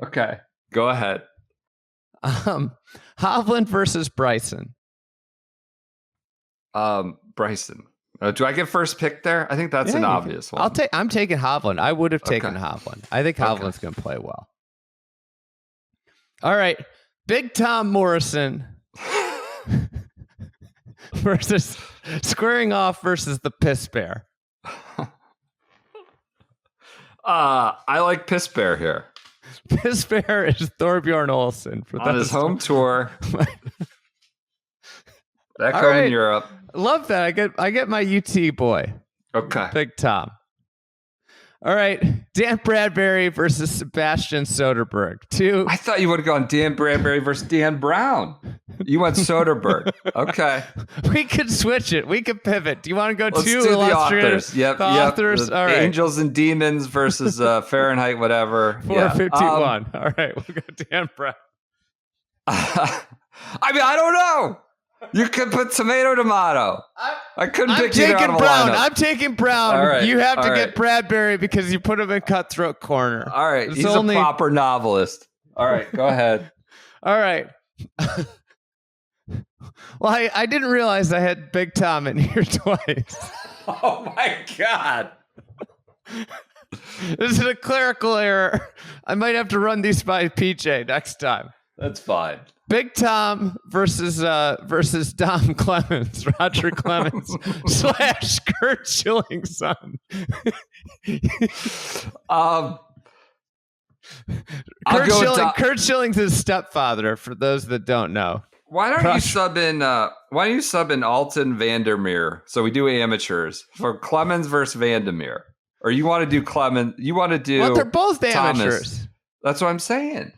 Okay. Go ahead. Hovland versus Bryson. Bryson. Do I get first pick there? I think that's an obvious one. I'm taking Hovland. I would have taken Hovland. I think Hovland's going to play well. All right. Big Tom Morrison versus squaring off versus the Piss Bear. I like Piss Bear here. Piss Bear is Thorbjorn Olsen on his home tour. Back home in Europe. Love that. I get my UT boy. Okay. Big Tom. All right. Dan Bradbury versus Sebastian Soderberg. I thought you would have gone Dan Bradbury versus Dan Brown. You went Soderberg. Okay. We could switch it. We could pivot. Do you want to go Let's to do the authors? Yep. Authors. All right. Angels and Demons versus Fahrenheit, whatever. 451. All right. We'll go Dan Brown. I don't know. You could put tomato. I couldn't pick either out of a lineup. I'm taking Brown. All right, you have to get Bradbury because you put him in cutthroat corner. All right. He's a proper novelist. All right. Go ahead. All right. Well, I didn't realize I had Big Tom in here twice. Oh, my God. This is a clerical error. I might have to run these by PJ next time. That's fine. Big Tom versus Dom Clemens, Roger Clemens / Kurt Schilling's son. Kurt Schilling's his stepfather. For those that don't know, why don't you sub in Alton Vandermeer? So we do amateurs for Clemens versus Vandermeer, or you want to do Clemens? You want to do? Well, they're both amateurs. Thomas. That's what I'm saying.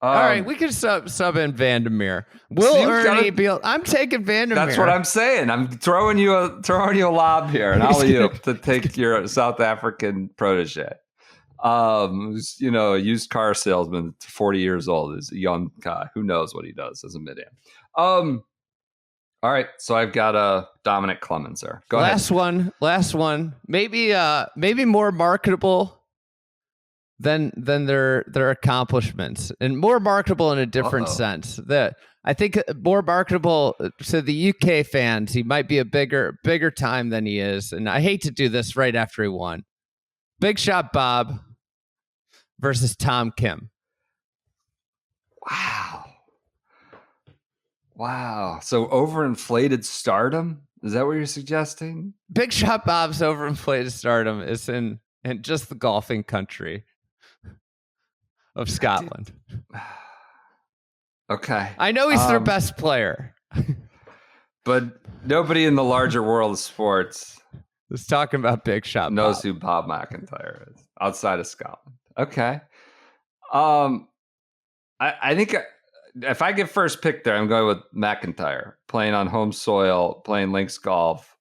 All right, we can sub in Vandermeer. I'm taking Vandermeer. That's what I'm saying. I'm throwing you a lob here, and alley-oop to take your South African protege. Who's a used car salesman, 40 years old, is a young guy. Who knows what he does as a mid-am. All right, so I've got Dominic Clemens there. Go ahead. Last one. Maybe more marketable than their accomplishments, and more marketable in a different sense. That I think more marketable to the UK fans. He might be a bigger time than he is, and I hate to do this right after he won. Big Shot Bob versus Tom Kim. Wow. So overinflated stardom? Is that what you're suggesting? Big Shot Bob's overinflated stardom is in just the golfing country of Scotland. Okay. I know he's their best player. But nobody in the larger world of sports is talking about Big Shot knows Bob. who Bob McIntyre is outside of Scotland. Okay. I think if I get first pick there, I'm going with McIntyre, playing on home soil, playing links golf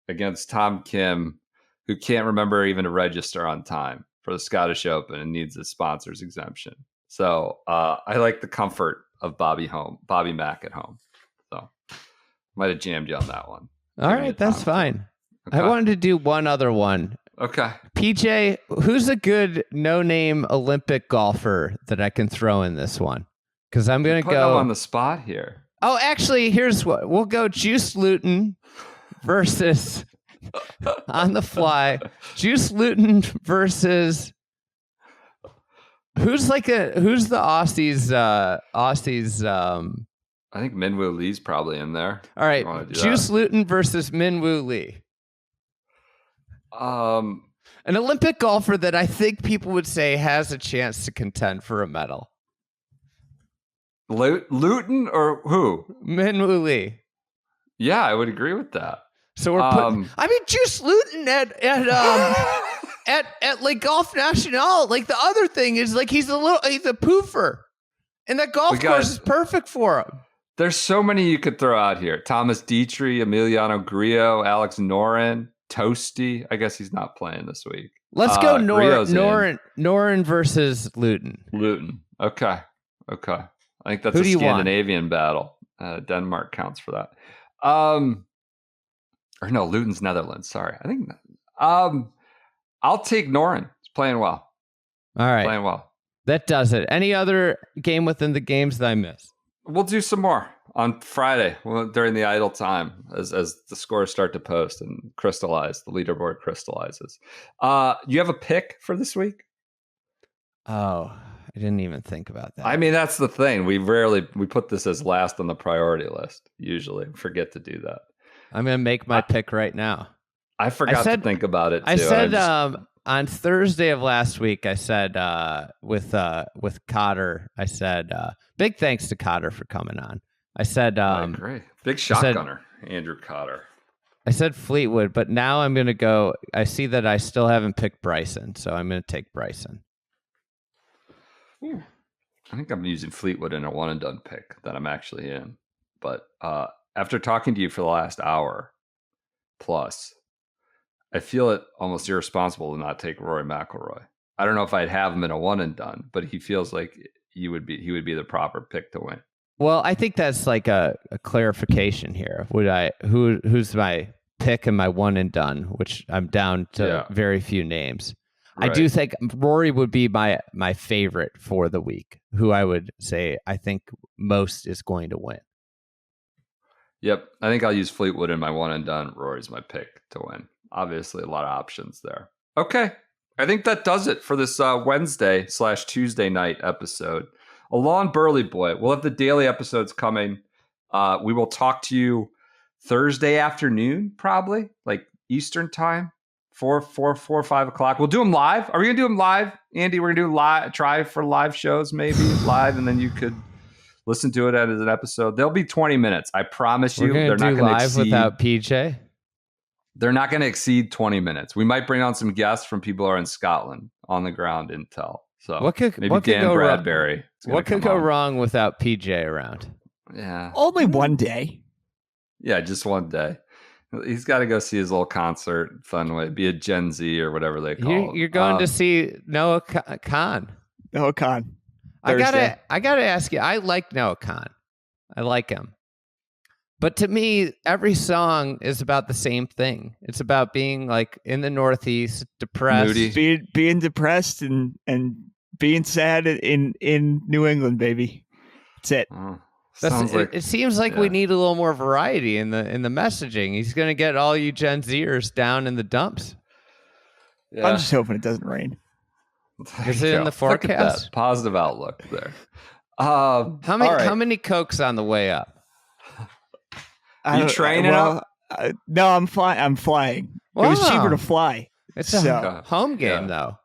against Tom Kim, who can't remember even to register on time for the Scottish Open and needs a sponsor's exemption. So I like the comfort of Bobby Mack at home. So might have jammed you on that one. All right, that's fine. Okay. I wanted to do one other one. Okay. PJ, who's a good no-name Olympic golfer that I can throw in this one? Because I'm going to go on the spot here. Oh, actually, here's what we'll go: Juice Luton versus on the fly. Juice Luton versus Who's the Aussies? I think Minwoo Lee's probably in there. All right, You wanna do Juice that? Luton versus Minwoo Lee. Um, An Olympic golfer that I think people would say has a chance to contend for a medal. Luton or who? Minwoo Lee. Yeah, I would agree with that. So we're putting. I mean, Juice Luton at like Golf National. Like the other thing is like he's a poofer, and that golf course is perfect for him. There's so many you could throw out here. Thomas Dietrich, Emiliano Grillo, Alex Noren, Toasty. I guess he's not playing this week. Let's go Noren versus Luton. Luton. Okay. I think that's a Scandinavian battle. Denmark counts for that. Or no, Luton's Netherlands. Sorry. I think I'll take Noren. He's playing well. All right. Playing well. That does it. Any other game within the games that I missed? We'll do some more on Friday during the idle time as the scores start to post and crystallize. The leaderboard crystallizes. You have a pick for this week? Oh, I didn't even think about that. I mean, that's the thing. We put this as last on the priority list. Usually forget to do that. I'm going to make my pick right now. I forgot to think about it too. I said on Thursday of last week, I said with Cotter, I said big thanks to Cotter for coming on. I said great. Big shotgunner, Andrew Cotter. I said Fleetwood, but now I'm going to go. I see that I still haven't picked Bryson, so I'm going to take Bryson. Ooh. I think I'm using Fleetwood in a one and done pick that I'm actually in. But after talking to you for the last hour plus, I feel it almost irresponsible to not take Rory McIlroy. I don't know if I'd have him in a one and done, but he feels like he would be the proper pick to win. Well, I think that's like a clarification here. Who's my pick and my one and done, which I'm down to very few names. Right. I do think Rory would be my favorite for the week, who I would say I think most is going to win. Yep. I think I'll use Fleetwood in my one and done. Rory's my pick to win. Obviously, a lot of options there. Okay. I think that does it for this Wednesday/Tuesday night episode. Alon Burley Boy. We'll have the daily episodes coming. We will talk to you Thursday afternoon, probably, like Eastern time, 4 or 5 o'clock. We'll do them live. Are we going to do them live, Andy? We're going to do live. Try for live shows, maybe live, and then you could listen to it as an episode. They'll be 20 minutes. I promise you. They're not going to live without PJ. They're not going to exceed 20 minutes. We might bring on some guests from people who are in Scotland on the ground intel. So maybe Dan Bradbury. What could go wrong without PJ around? Yeah. Only one day. Yeah, just one day. He's got to go see his little concert, Fenway, be a Gen Z or whatever they call it. You're going to see Noah Khan. Noah Khan. I gotta ask you. I like Noah Khan. I like him. But to me, every song is about the same thing. It's about being like in the Northeast, depressed, being depressed and being sad in New England, baby. That's it. It seems like we need a little more variety in the messaging. He's going to get all you Gen Zers down in the dumps. Yeah. I'm just hoping it doesn't rain. Is it in the forecast? Positive outlook there. How many Cokes on the way up? You training up? No, I'm flying. Wow. It was cheaper to fly. It's a home game, though.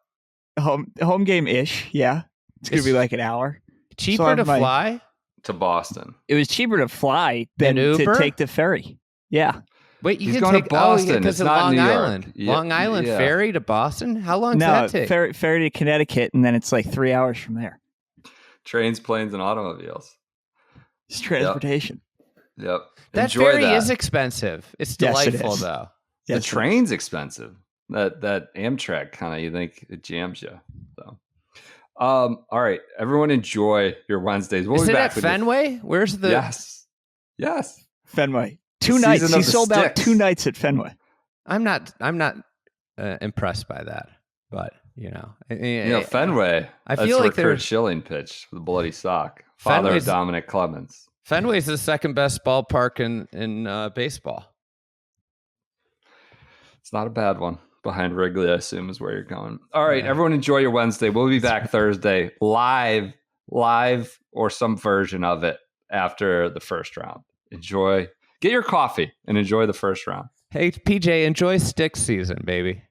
Home game-ish, yeah. It's going to be like an hour. Cheaper to fly? To Boston. It was cheaper to fly than to take the ferry. Yeah. Wait, you He's can going take to Boston. because of Long Island. Long Island ferry to Boston? How long does that take? Ferry to Connecticut, and then it's like 3 hours from there. Trains, planes, and automobiles. It's transportation. Yep. That ferry is expensive. It's delightful, though. Yes, the train's expensive. That Amtrak kind of, you think it jams you. So, all right, everyone, enjoy your Wednesdays. We'll be back at Fenway? Where's the? Yes, Fenway. 2 nights. He sold out 2 nights at Fenway. I'm not impressed by that, but Fenway. I feel like Kurt Schilling pitched with a bloody sock. Father of Dominic Clemens. Fenway's the second best ballpark in baseball. It's not a bad one. behind Wrigley, I assume, is where you're going. All right, everyone enjoy your Wednesday. We'll be back Thursday, live, or some version of it after the first round. Enjoy. Get your coffee and enjoy the first round. Hey, PJ, enjoy stick season, baby.